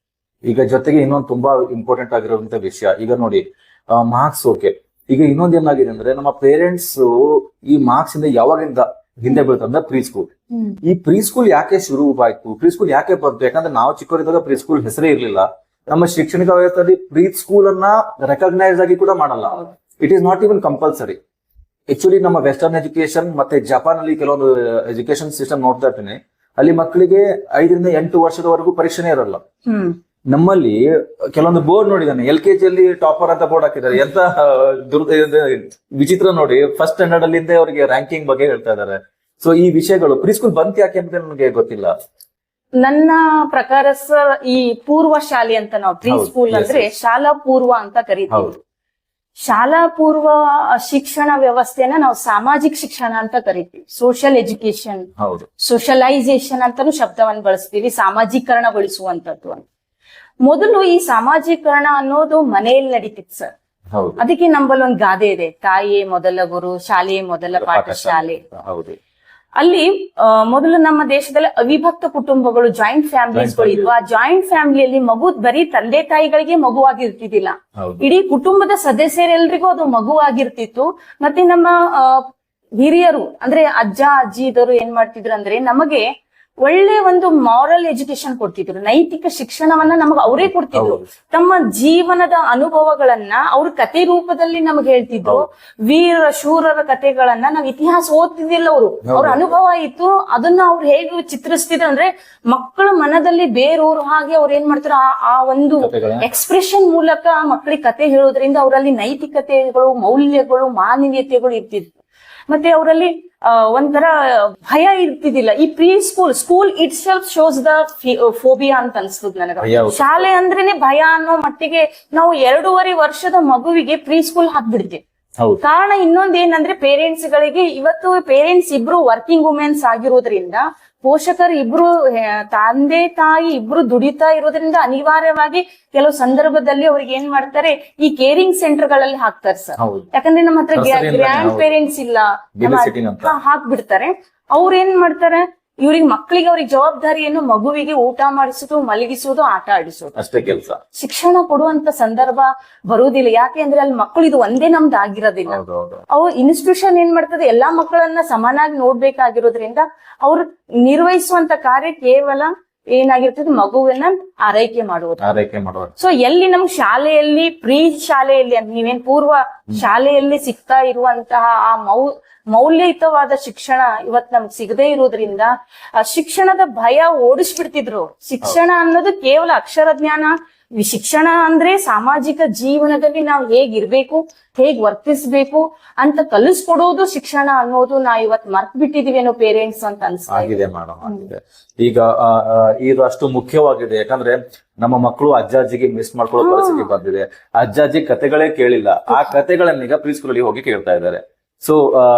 ಈಗ ಜೊತೆಗೆ ಇನ್ನೊಂದು ತುಂಬಾ ಇಂಪಾರ್ಟೆಂಟ್ ಆಗಿರುವಂತ ವಿಷಯ, ಈಗ ನೋಡಿ ಮಾರ್ಕ್ಸ್ ಓಕೆ, ಈಗ ಇನ್ನೊಂದ್ ಏನಾಗಿದೆ ಅಂದ್ರೆ ನಮ್ಮ ಪೇರೆಂಟ್ಸ್ ಈ ಮಾರ್ಕ್ಸ್ ಇಂದ ಯಾವಾಗಿಂದ ಹಿಂದೆ ಬೀಳ್ತಂದ್ರೆ ಪ್ರೀ ಸ್ಕೂಲ್. ಈ ಪ್ರೀ ಸ್ಕೂಲ್ ಯಾಕೆ ಶುರುವಾಯ್ತು, ಪ್ರೀ ಸ್ಕೂಲ್ ಯಾಕೆ ಬಂತು? ಯಾಕಂದ್ರೆ ನಾವು ಚಿಕ್ಕವರಿದ್ದಾಗ ಪ್ರೀ ಸ್ಕೂಲ್ ಹೆಸರೇ ಇರ್ಲಿಲ್ಲ. ನಮ್ಮ ಶಿಕ್ಷಣಿಕ ವ್ಯವಸ್ಥೆಯಲ್ಲಿ ಪ್ರೀ ಸ್ಕೂಲ್ ಅನ್ನ ರೆಕಗ್ನೈಸ್ ಆಗಿ ಕೂಡ ಮಾಡಲ್ಲ. It is not even compulsory. Actually ನಮ್ಮ ವೆಸ್ಟರ್ನ್ ಎಜುಕೇಶನ್ ಮತ್ತೆ ಜಪಾನ್ ಅಲ್ಲಿ ಕೆಲವೊಂದು ಎಜುಕೇಶನ್ ಸಿಸ್ಟಮ್ ನೋಡ್ತಾ ಇರ್ತೀನಿ, ಅಲ್ಲಿ ಮಕ್ಕಳಿಗೆ 5 ರಿಂದ 8 ವರ್ಷದವರೆಗೂ ಪರೀಕ್ಷೆನೇ ಇರಲ್ಲ. ನಮ್ಮಲ್ಲಿ ಕೆಲವೊಂದು ಬೋರ್ಡ್ ನೋಡಿದಾನೆ, LKG ಅಲ್ಲಿ ಟಾಪರ್ ಅಂತ ಬೋರ್ಡ್ ಹಾಕಿದ್ದಾರೆ. ಎಂತ ವಿಚಿತ್ರ ನೋಡಿ, ಫಸ್ಟ್ ಸ್ಟ್ಯಾಂಡರ್ಡ್ ಅಲ್ಲಿಂದ ಅವರಿಗೆ ರ್ಯಾಂಕಿಂಗ್ ಬಗ್ಗೆ ಹೇಳ್ತಾ ಇದ್ದಾರೆ. ಸೊ ಈ ವಿಷಯಗಳು ಪ್ರೀ ಸ್ಕೂಲ್ ಬಂತ್ ಯಾಕೆ ಅಂತ ನನಗೆ ಗೊತ್ತಿಲ್ಲ. ನನ್ನ ಪ್ರಕಾರ ಸರ್, ಈ ಪೂರ್ವ ಶಾಲೆ ಅಂತ ನಾವು ಪ್ರೀ ಸ್ಕೂಲ್ ಅಂದ್ರೆ ಶಾಲಾ ಪೂರ್ವ ಅಂತ ಕರಿತೀವಿ. ಶಾಲಾ ಪೂರ್ವ ಶಿಕ್ಷಣ ವ್ಯವಸ್ಥೆನ ನಾವು ಸಾಮಾಜಿಕ ಶಿಕ್ಷಣ ಅಂತ ಕರಿತೀವಿ. ಸೋಷಿಯಲ್ ಎಜುಕೇಶನ್, ಸೋಷಲೈಸೇಷನ್ ಅಂತಾನು ಶಬ್ದವನ್ನು ಬಳಸ್ತೀವಿ, ಸಾಮಾಜೀಕರಣಗೊಳಿಸುವಂತದ್ದು ಅಂತ. ಮೊದಲು ಈ ಸಾಮಾಜೀಕರಣ ಅನ್ನೋದು ಮನೆಯಲ್ಲಿ ನಡೀತಿತ್ತು ಸರ್. ಅದಕ್ಕೆ ನಮ್ಮಲ್ಲಿ ಒಂದು ಗಾದೆ ಇದೆ, ತಾಯಿಯೇ ಮೊದಲ ಗುರು, ಶಾಲೆಯೇ ಮೊದಲ ಪಾಠಶಾಲೆ. ಅಲ್ಲಿ ಮೊದಲು ನಮ್ಮ ದೇಶದಲ್ಲಿ ಅವಿಭಕ್ತ ಕುಟುಂಬಗಳು, ಜಾಯಿಂಟ್ ಫ್ಯಾಮಿಲೀಸ್ಗಳು ಇದ್ವು. ಆ ಜಾಯಿಂಟ್ ಫ್ಯಾಮಿಲಿಯಲ್ಲಿ ಮಗು ಬರೀ ತಂದೆ ತಾಯಿಗಳಿಗೆ ಮಗುವಾಗಿರ್ತಿದ್ದಿಲ್ಲ, ಇಡೀ ಕುಟುಂಬದ ಸದಸ್ಯರೆಲ್ರಿಗೂ ಅದು ಮಗುವಾಗಿರ್ತಿತ್ತು. ಮತ್ತೆ ನಮ್ಮ ಹಿರಿಯರು ಅಂದ್ರೆ ಅಜ್ಜ ಅಜ್ಜಿ ಇದ್ದವರು ಏನ್ ಮಾಡ್ತಿದ್ರು ಅಂದ್ರೆ, ನಮಗೆ ಒಳ್ಳೆ ಒಂದು ಮಾರಲ್ ಎಜುಕೇಶನ್ ಕೊಡ್ತಿದ್ರು, ನೈತಿಕ ಶಿಕ್ಷಣವನ್ನ ನಮಗ್ ಅವರೇ ಕೊಡ್ತಿದ್ರು. ತಮ್ಮ ಜೀವನದ ಅನುಭವಗಳನ್ನ ಅವ್ರ ಕತೆ ರೂಪದಲ್ಲಿ ನಮಗ್ ಹೇಳ್ತಿದ್ರು. ವೀರ ಶೂರರ ಕಥೆಗಳನ್ನ ನಾವ್ ಇತಿಹಾಸ ಓದ್ತಿದ್ದಿಲ್ಲ, ಅವ್ರ ಅನುಭವ ಇತ್ತು, ಅದನ್ನ ಅವ್ರು ಹೇಗೆ ಚಿತ್ರಿಸ್ತಿದ್ರು ಅಂದ್ರೆ ಮಕ್ಕಳ ಮನದಲ್ಲಿ ಬೇರೂರು ಹಾಗೆ ಅವ್ರು ಏನ್ ಮಾಡ್ತಾರೆ, ಆ ಒಂದು ಎಕ್ಸ್ಪ್ರೆಷನ್ ಮೂಲಕ ಮಕ್ಕಳಿಗೆ ಕತೆ ಹೇಳೋದ್ರಿಂದ ಅವರಲ್ಲಿ ನೈತಿಕತೆಗಳು, ಮೌಲ್ಯಗಳು, ಮಾನವೀಯತೆಗಳು ಇರ್ತಿದ್ವು. ಮತ್ತೆ ಅವರಲ್ಲಿ ಒಂಥರ ಭಯ ಇರ್ತಿದ್ದಿಲ್ಲ. ಈ preschool itself shows the phobia ಅಂತ ಅನ್ಸ್ತದ ನನಗ. ಶಾಲೆ ಅಂದ್ರೇನೆ ಭಯ ಅನ್ನೋ ಮಟ್ಟಿಗೆ ನಾವು 2.5 ವರ್ಷದ ಮಗುವಿಗೆ ಪ್ರೀ ಸ್ಕೂಲ್ ಹಾಕ್ಬಿಡ್ತೀವಿ. ಕಾರಣ ಇನ್ನೊಂದ್ ಏನಂದ್ರೆ ಪೇರೆಂಟ್ಸ್ ಗಳಿಗೆ, ಇವತ್ತು ಪೇರೆಂಟ್ಸ್ ಇಬ್ರು ವರ್ಕಿಂಗ್ ವುಮೆನ್ಸ್ ಆಗಿರೋದ್ರಿಂದ, ಪೋಷಕರು ಇಬ್ರು ತಂದೆ ತಾಯಿ ಇಬ್ರು ದುಡಿತಾ ಇರೋದ್ರಿಂದ ಅನಿವಾರ್ಯವಾಗಿ ಕೆಲವು ಸಂದರ್ಭದಲ್ಲಿ ಅವ್ರಿಗೆ ಏನ್ ಮಾಡ್ತಾರೆ, ಈ ಕೇರಿಂಗ್ ಸೆಂಟರ್ ಗಳಲ್ಲಿ ಹಾಕ್ತಾರೆ ಸರ್. ಯಾಕಂದ್ರೆ ನಮ್ಮ ಹತ್ರ ಗ್ರ್ಯಾಂಡ್ ಪೇರೆಂಟ್ಸ್ ಇಲ್ಲ, ಹಾಕ್ಬಿಡ್ತಾರೆ. ಅವ್ರ ಏನ್ ಮಾಡ್ತಾರೆ, ಇವ್ರಿಗೆ ಮಕ್ಕಳಿಗೆ ಅವ್ರಿಗೆ ಜವಾಬ್ದಾರಿ ಏನು, ಮಗುವಿಗೆ ಊಟ ಮಾಡಿಸೋದು, ಮಲಗಿಸೋದು, ಆಟ ಆಡಿಸೋದು ಅಷ್ಟೇ ಕೆಲಸ. ಶಿಕ್ಷಣ ಕೊಡುವಂತ ಸಂದರ್ಭ ಬರುವುದಿಲ್ಲ. ಯಾಕೆ ಅಂದ್ರೆ ಅಲ್ಲಿ ಮಕ್ಕಳು ಇದು ಒಂದೇ ನಮ್ದು ಆಗಿರೋದಿಲ್ಲ. ಅವು ಇನ್ಸ್ಟಿಟ್ಯೂಷನ್ ಏನ್ ಮಾಡ್ತದೆ, ಎಲ್ಲಾ ಮಕ್ಕಳನ್ನ ಸಮಾನಾಗಿ ನೋಡ್ಬೇಕಾಗಿರೋದ್ರಿಂದ ಅವ್ರು ನಿರ್ವಹಿಸುವಂತ ಕಾರ್ಯ ಕೇವಲ ಏನಾಗಿರ್ತದೆ, ಮಗುವನ್ನ ಆರೈಕೆ ಮಾಡುವುದು. ಸೊ ಎಲ್ಲಿ ನಮ್ಗೆ ಶಾಲೆಯಲ್ಲಿ, ಪ್ರೀ ಶಾಲೆಯಲ್ಲಿ, ನೀವೇನ್ ಪೂರ್ವ ಶಾಲೆಯಲ್ಲಿ ಸಿಗ್ತಾ ಇರುವಂತಹ ಆ ಮೌಲ್ಯಯುತವಾದ ಶಿಕ್ಷಣ ಇವತ್ ನಮ್ಗೆ ಸಿಗದೇ ಇರೋದ್ರಿಂದ ಶಿಕ್ಷಣದ ಭಯ ಓಡಿಸ್ಬಿಡ್ತಿದ್ರು. ಶಿಕ್ಷಣ ಅನ್ನೋದು ಕೇವಲ ಅಕ್ಷರ ಜ್ಞಾನ. ಶಿಕ್ಷಣ ಅಂದ್ರೆ ಸಾಮಾಜಿಕ ಜೀವನದಲ್ಲಿ ನಾವು ಹೇಗಿರ್ಬೇಕು, ಹೇಗ್ ವರ್ತಿಸ್ಬೇಕು ಅಂತ ಕಲಿಸ್ಕೊಡೋದು ಶಿಕ್ಷಣ ಅನ್ನೋದು ನಾವ್ ಇವತ್ ಮರ್ತ್ ಬಿಟ್ಟಿದೀವಿ ಏನೋ ಪೇರೆಂಟ್ಸ್ ಅಂತ ಅನ್ಸಾಗಿದೆ ಮೇಡಮ್. ಆಗಿದೆ ಈಗ ಇದು ಅಷ್ಟು ಮುಖ್ಯವಾಗಿದೆ. ಯಾಕಂದ್ರೆ ನಮ್ಮ ಮಕ್ಕಳು ಅಜ್ಜಾಜಿಗೆ ಮಿಸ್ ಮಾಡ್ಕೊಳ್ಳೋ ಪರಿಸ್ಥಿತಿ ಬಂದಿದೆ. ಅಜ್ಜಾಜಿ ಕತೆಗಳೇ ಕೇಳಿಲ್ಲ, ಆ ಕತೆಗಳನ್ನೀಗ ಪ್ರೀ ಸ್ಕೂಲ್ ಹೋಗಿ ಕೇಳ್ತಾ ಇದ್ದಾರೆ. ಸೊ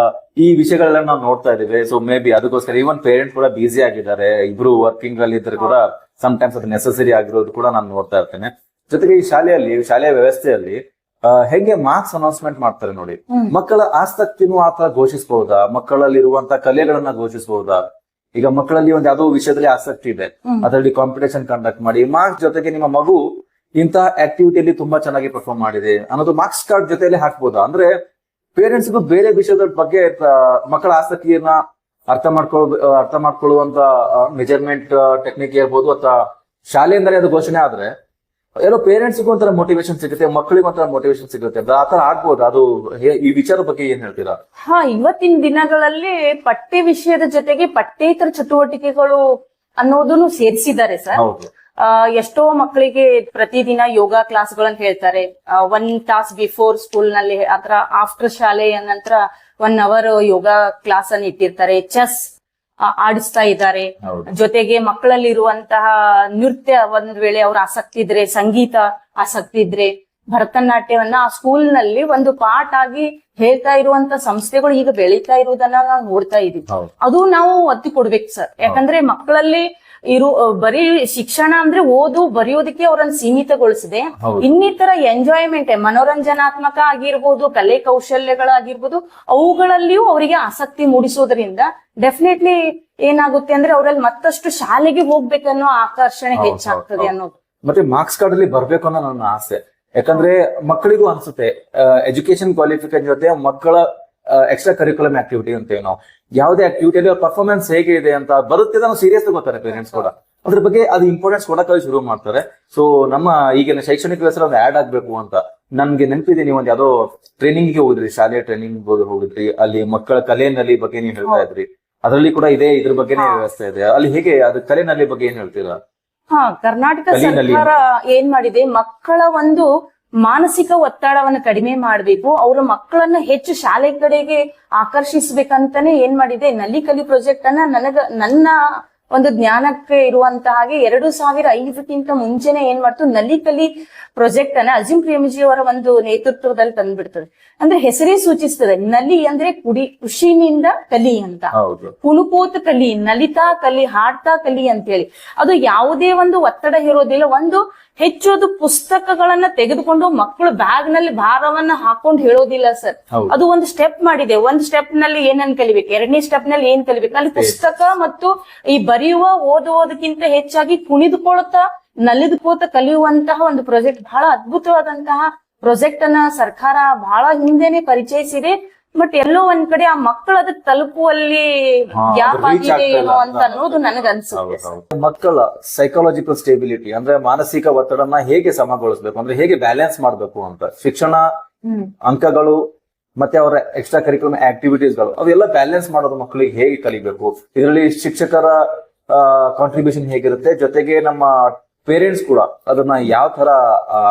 ಈ ವಿಷಯಗಳೆಲ್ಲ ನಾವು ನೋಡ್ತಾ ಇದೀವಿ. ಸೊ ಮೇ ಬಿ ಅದಕ್ಕೋಸ್ಕರ ಈವನ್ ಪೇರೆಂಟ್ಸ್ ಕೂಡ ಬಿಸಿ ಆಗಿದ್ದಾರೆ. ಇಬ್ರು ವರ್ಕಿಂಗ್ ಅಲ್ಲಿ ಇದ್ರೆ ಕೂಡ ಸಮ್ಟೈಮ್ಸ್ ಅದು ನೆಸೆಸರಿ ಆಗಿರೋದು ಕೂಡ ನಾನು ನೋಡ್ತಾ ಇರ್ತೇನೆ. ಜೊತೆಗೆ ಈ ಶಾಲೆಯ ವ್ಯವಸ್ಥೆಯಲ್ಲಿ ಹೆಂಗೆ ಮಾರ್ಕ್ಸ್ ಅನೌನ್ಸ್ಮೆಂಟ್ ಮಾಡ್ತಾರೆ ನೋಡಿ. ಮಕ್ಕಳ ಆಸಕ್ತಿನೂ ಆತರ ಘೋಷಿಸಬಹುದಾ, ಮಕ್ಕಳಲ್ಲಿ ಇರುವಂತಹ ಕಲೆಗಳನ್ನ ಘೋಷಿಸಬಹುದಾ? ಈಗ ಮಕ್ಕಳಲ್ಲಿ ಒಂದ್ ಯಾವ್ದೋ ವಿಷಯದಲ್ಲಿ ಆಸಕ್ತಿ ಇದೆ, ಅದರಲ್ಲಿ ಕಾಂಪಿಟೇಷನ್ ಕಂಡಕ್ಟ್ ಮಾಡಿ ಮಾರ್ಕ್ಸ್ ಜೊತೆಗೆ ನಿಮ್ಮ ಮಗು ಇಂತಹ ಆಕ್ಟಿವಿಟಿಯಲ್ಲಿ ತುಂಬಾ ಚೆನ್ನಾಗಿ ಪರ್ಫಾರ್ಮ್ ಮಾಡಿದೆ ಅನ್ನೋದು ಮಾರ್ಕ್ಸ್ ಕಾರ್ಡ್ ಜೊತೆಯಲ್ಲಿ ಹಾಕ್ಬೋದಾ? ಅಂದ್ರೆ ಪೇರೆಂಟ್ಸ್ಗೂ ಬೇರೆ ವಿಷಯದ ಬಗ್ಗೆ ಮಕ್ಕಳ ಆಸಕ್ತಿಯನ್ನ ಅರ್ಥ ಮಾಡ್ಕೊಳ್ಳುವಂತ ಮೆಜರ್ಮೆಂಟ್ ಟೆಕ್ನಿಕ್ ಇರ್ಬೋದು, ಅಥವಾ ಶಾಲೆಯಿಂದಲೇ ಅದು ಘೋಷಣೆ ಆದ್ರೆ ಏನೋ ಪೇರೆಂಟ್ಸ್ಗೂ ಒಂಥರ ಮೋಟಿವೇಶನ್ ಸಿಗುತ್ತೆ, ಮಕ್ಕಳಿಗೆ ಒಂಥರ ಮೋಟಿವೇಶನ್ ಸಿಗುತ್ತೆ. ಆತರ ಆಗ್ಬೋದು. ಅದು ಈ ವಿಚಾರ ಬಗ್ಗೆ ಏನ್ ಹೇಳ್ತೀರಾ? ಇವತ್ತಿನ ದಿನಗಳಲ್ಲಿ ಪಠ್ಯ ವಿಷಯದ ಜೊತೆಗೆ ಪಠ್ಯೇತರ ಚಟುವಟಿಕೆಗಳು ಅನ್ನೋದನ್ನು ಸೇರಿಸಿದ್ದಾರೆ ಸರ್. ಎಷ್ಟೋ ಮಕ್ಕಳಿಗೆ ಪ್ರತಿದಿನ ಯೋಗ ಕ್ಲಾಸ್ಗಳನ್ನ ಹೇಳ್ತಾರೆ. 1 ತಾಸ್ ಬಿಫೋರ್ ಸ್ಕೂಲ್ ನಲ್ಲಿ, ಅಥವಾ ಆಫ್ಟರ್ ಶಾಲೆಯ ನಂತರ 1 ಅವರ್ ಯೋಗ ಕ್ಲಾಸ್ ಅನ್ನು ಇಟ್ಟಿರ್ತಾರೆ. ಚೆಸ್ ಆಡಿಸ್ತಾ ಇದ್ದಾರೆ. ಜೊತೆಗೆ ಮಕ್ಕಳಲ್ಲಿ ಇರುವಂತಹ ನೃತ್ಯ, ಒಂದ್ ವೇಳೆ ಅವ್ರ ಆಸಕ್ತಿ ಇದ್ರೆ, ಸಂಗೀತ ಆಸಕ್ತಿ ಇದ್ರೆ ಭರತನಾಟ್ಯವನ್ನ ಆ ಸ್ಕೂಲ್ ನಲ್ಲಿ ಒಂದು ಪಾಠ ಆಗಿ ಹೇಳ್ತಾ ಇರುವಂತ ಸಂಸ್ಥೆಗಳು ಈಗ ಬೆಳೀತಾ ಇರುವುದನ್ನ ನಾವು ನೋಡ್ತಾ ಇದೀವಿ. ಅದು ನಾವು ಒತ್ತಿ ಕೊಡ್ಬೇಕು ಸರ್. ಯಾಕಂದ್ರೆ ಮಕ್ಕಳಲ್ಲಿ ಬರೀ ಶಿಕ್ಷಣ ಅಂದ್ರೆ ಓದು ಬರೆಯೋದಕ್ಕೆ ಅವರನ್ನು ಸೀಮಿತಗೊಳಿಸಿದೆ. ಇನ್ನಿತರ ಎಂಜಾಯ್ಮೆಂಟ್, ಮನೋರಂಜನಾತ್ಮಕ ಆಗಿರ್ಬೋದು, ಕಲೆ ಕೌಶಲ್ಯಗಳಾಗಿರ್ಬೋದು, ಅವುಗಳಲ್ಲಿಯೂ ಅವರಿಗೆ ಆಸಕ್ತಿ ಮೂಡಿಸೋದ್ರಿಂದ ಡೆಫಿನೆಟ್ಲಿ ಏನಾಗುತ್ತೆ ಅಂದ್ರೆ ಅವರಲ್ಲಿ ಮತ್ತಷ್ಟು ಶಾಲೆಗೆ ಹೋಗ್ಬೇಕನ್ನೋ ಆಕರ್ಷಣೆ ಹೆಚ್ಚಾಗ್ತದೆ ಅನ್ನೋದು. ಮತ್ತೆ ಮಾರ್ಕ್ಸ್ ಕಾರ್ಡ್ ಅಲ್ಲಿ ಬರ್ಬೇಕು ಅನ್ನೋ ನನ್ನ ಆಸೆ. ಯಾಕಂದ್ರೆ ಮಕ್ಕಳಿಗೂ ಅನ್ಸುತ್ತೆ ಎಜುಕೇಶನ್ ಕ್ವಾಲಿಫಿಕೇಶನ್ ಜೊತೆ ಮಕ್ಕಳ ಎಕ್ಸ್ಟ್ರಾ ಕರಿಕ್ಯುಲಮ್ ಆಕ್ಟಿವಿಟಿ ಅಂತೇವೆ ನಾವು. ಯಾವುದೇ ಆಕ್ಟಿವಿಟಿಯಲ್ಲಿ ಅವ್ರ ಪರ್ಫಾರ್ಮೆನ್ಸ್ ಹೇಗೆ ಇದೆ ಅಂತ ಬರುತ್ತೆ, ನಾವು ಸೀರಿಯಸ್ ತಗೋತಾರೆ ಪೇರೆಂಟ್ಸ್ ಕೂಡ. ಅದ್ರ ಬಗ್ಗೆ ಅದು ಇಂಪಾರ್ಟೆನ್ಸ್ ಕೊಡಕ್ಕೆ ಶುರು ಮಾಡ್ತಾರೆ. ಸೊ ನಮ್ಮ ಈಗಿನ ಶೈಕ್ಷಣಿಕ ವ್ಯವಸ್ಥೆ ಒಂದು ಆಡ್ ಆಗ್ಬೇಕು ಅಂತ ನನ್ಗೆ ನೆನಪಿದೆ. ನೀವು ಒಂದು ಯಾವ್ದೋ ಟ್ರೈನಿಂಗ್ ಗೆ ಹೋಗಿದ್ರಿ, ಶಾಲೆಯ ಟ್ರೈನಿಂಗ್ ಹೋಗಿದ್ರಿ, ಅಲ್ಲಿ ಮಕ್ಕಳ ಕಲೆನಲ್ಲಿ ಬಗ್ಗೆ ನೀವು ಹೇಳ್ತಾ ಇದ್ರಿ. ಅದರಲ್ಲಿ ಕೂಡ ಇದ್ರ ಬಗ್ಗೆನೇ ವ್ಯವಸ್ಥೆ ಇದೆ. ಅಲ್ಲಿ ಹೇಗೆ ಅದು ಕಲೆನಲ್ಲಿ ಬಗ್ಗೆ ಏನ್ ಹೇಳ್ತೀರಾ? ಕರ್ನಾಟಕ ಸರ್ಕಾರ ಏನ್ ಮಾಡಿದೆ, ಮಕ್ಕಳ ಒಂದು ಮಾನಸಿಕ ಒತ್ತಡವನ್ನು ಕಡಿಮೆ ಮಾಡಬೇಕು, ಅವರ ಮಕ್ಕಳನ್ನ ಹೆಚ್ಚು ಶಾಲೆ ಕಡೆಗೆ ಆಕರ್ಷಿಸ್ಬೇಕಂತಾನೆ ಏನ್ ಮಾಡಿದೆ, ನಲ್ಲಿ ಕಲಿ ಪ್ರಾಜೆಕ್ಟ್ ಅನ್ನ ನನ್ನ ಒಂದು ಜ್ಞಾನಕ್ಕೆ ಇರುವಂತ ಹಾಗೆ 2005ಕ್ಕಿಂತ ಮುಂಚೆನೆ ಏನ್ ಮಾಡ್ತು, ನಲ್ಲಿ ಕಲಿ ಪ್ರಾಜೆಕ್ಟ್ ಅನ್ನ ಅಜಿಂ ಪ್ರೇಮಜಿ ಅವರ ಒಂದು ನೇತೃತ್ವದಲ್ಲಿ ತಂದ್ಬಿಡ್ತದೆ. ಅಂದ್ರೆ ಹೆಸರೇ ಸೂಚಿಸ್ತದೆ, ನಲಿ ಅಂದ್ರೆ ಖುಷಿನಿಂದ ಕಲಿ ಅಂತ, ಕುಣುಕೋತ ಕಲಿ, ನಲಿತಾ ಕಲಿ, ಹಾಡ್ತಾ ಕಲಿ ಅಂತ ಹೇಳಿ. ಅದು ಯಾವುದೇ ಒಂದು ಒತ್ತಡ ಇರೋದಿಲ್ಲ. ಒಂದು ಹೆಚ್ಚು ಪುಸ್ತಕಗಳನ್ನ ತೆಗೆದುಕೊಂಡು ಮಕ್ಕಳು ಬ್ಯಾಗ್ ನಲ್ಲಿ ಭಾರವನ್ನ ಹಾಕೊಂಡು ಹೇಳೋದಿಲ್ಲ ಸರ್. ಅದು ಒಂದು ಸ್ಟೆಪ್ ಮಾಡಿದೆ. ಒಂದು ಸ್ಟೆಪ್ ನಲ್ಲಿ ಏನನ್ನ ಕಲಿಬೇಕು, 2ನೇ ಸ್ಟೆಪ್ ನಲ್ಲಿ ಏನ್ ಕಲಿಬೇಕು, ಅಲ್ಲಿ ಪುಸ್ತಕ ಮತ್ತು ಈ ಬರೆಯುವ ಓದುವುದಕ್ಕಿಂತ ಹೆಚ್ಚಾಗಿ ಕುಣಿದುಕೊಳ್ತಾ ನಲಿದುಕೋತ ಕಲಿಯುವಂತಹ ಒಂದು ಪ್ರಾಜೆಕ್ಟ್, ಬಹಳ ಅದ್ಭುತವಾದಂತಹ ಪ್ರಾಜೆಕ್ಟ್ ಅನ್ನ ಸರ್ಕಾರ ಬಹಳ ಹಿಂದೆನೆ ಪರಿಚಯಿಸಿದೆ. ಬಟ್ ಎಲ್ಲೋ ಒಂದ್ ಕಡೆ ಆ ಮಕ್ಕಳು ಅದಕ್ಕೆ ತಲುಪುವಲ್ಲಿ ಗ್ಯಾಪ್ ಆಗಿದೆ ಏನೋ ಅಂತ ಅನ್ನೋದು ನನಗ್ ಅನ್ಸುತ್ತೆ. ಮಕ್ಕಳ ಸೈಕಾಲಜಿಕಲ್ ಸ್ಟೇಬಿಲಿಟಿ ಅಂದ್ರೆ ಮಾನಸಿಕ ಒತ್ತಡನ ಹೇಗೆ ಸಮಗೊಳಿಸ್ಬೇಕು ಅಂದ್ರೆ ಹೇಗೆ ಬ್ಯಾಲೆನ್ಸ್ ಮಾಡ್ಬೇಕು ಅಂತ ಶಿಕ್ಷಣ ಅಂಕಗಳು ಮತ್ತೆ ಅವರ ಎಕ್ಸ್ಟ್ರಾ ಕರಿಕ್ಯುಲಮ್ ಆಕ್ಟಿವಿಟೀಸ್ಗಳು ಅವೆಲ್ಲ ಬ್ಯಾಲೆನ್ಸ್ ಮಾಡೋದು ಮಕ್ಕಳಿಗೆ ಹೇಗೆ ಕಲಿಬೇಕು, ಇದರಲ್ಲಿ ಶಿಕ್ಷಕರ ಕಾಂಟ್ರಿಬ್ಯೂಷನ್ ಹೇಗಿರುತ್ತೆ, ಜೊತೆಗೆ ನಮ್ಮ ಪೇರೆಂಟ್ಸ್ ಕೂಡ ಅದನ್ನ ಯಾವ ತರ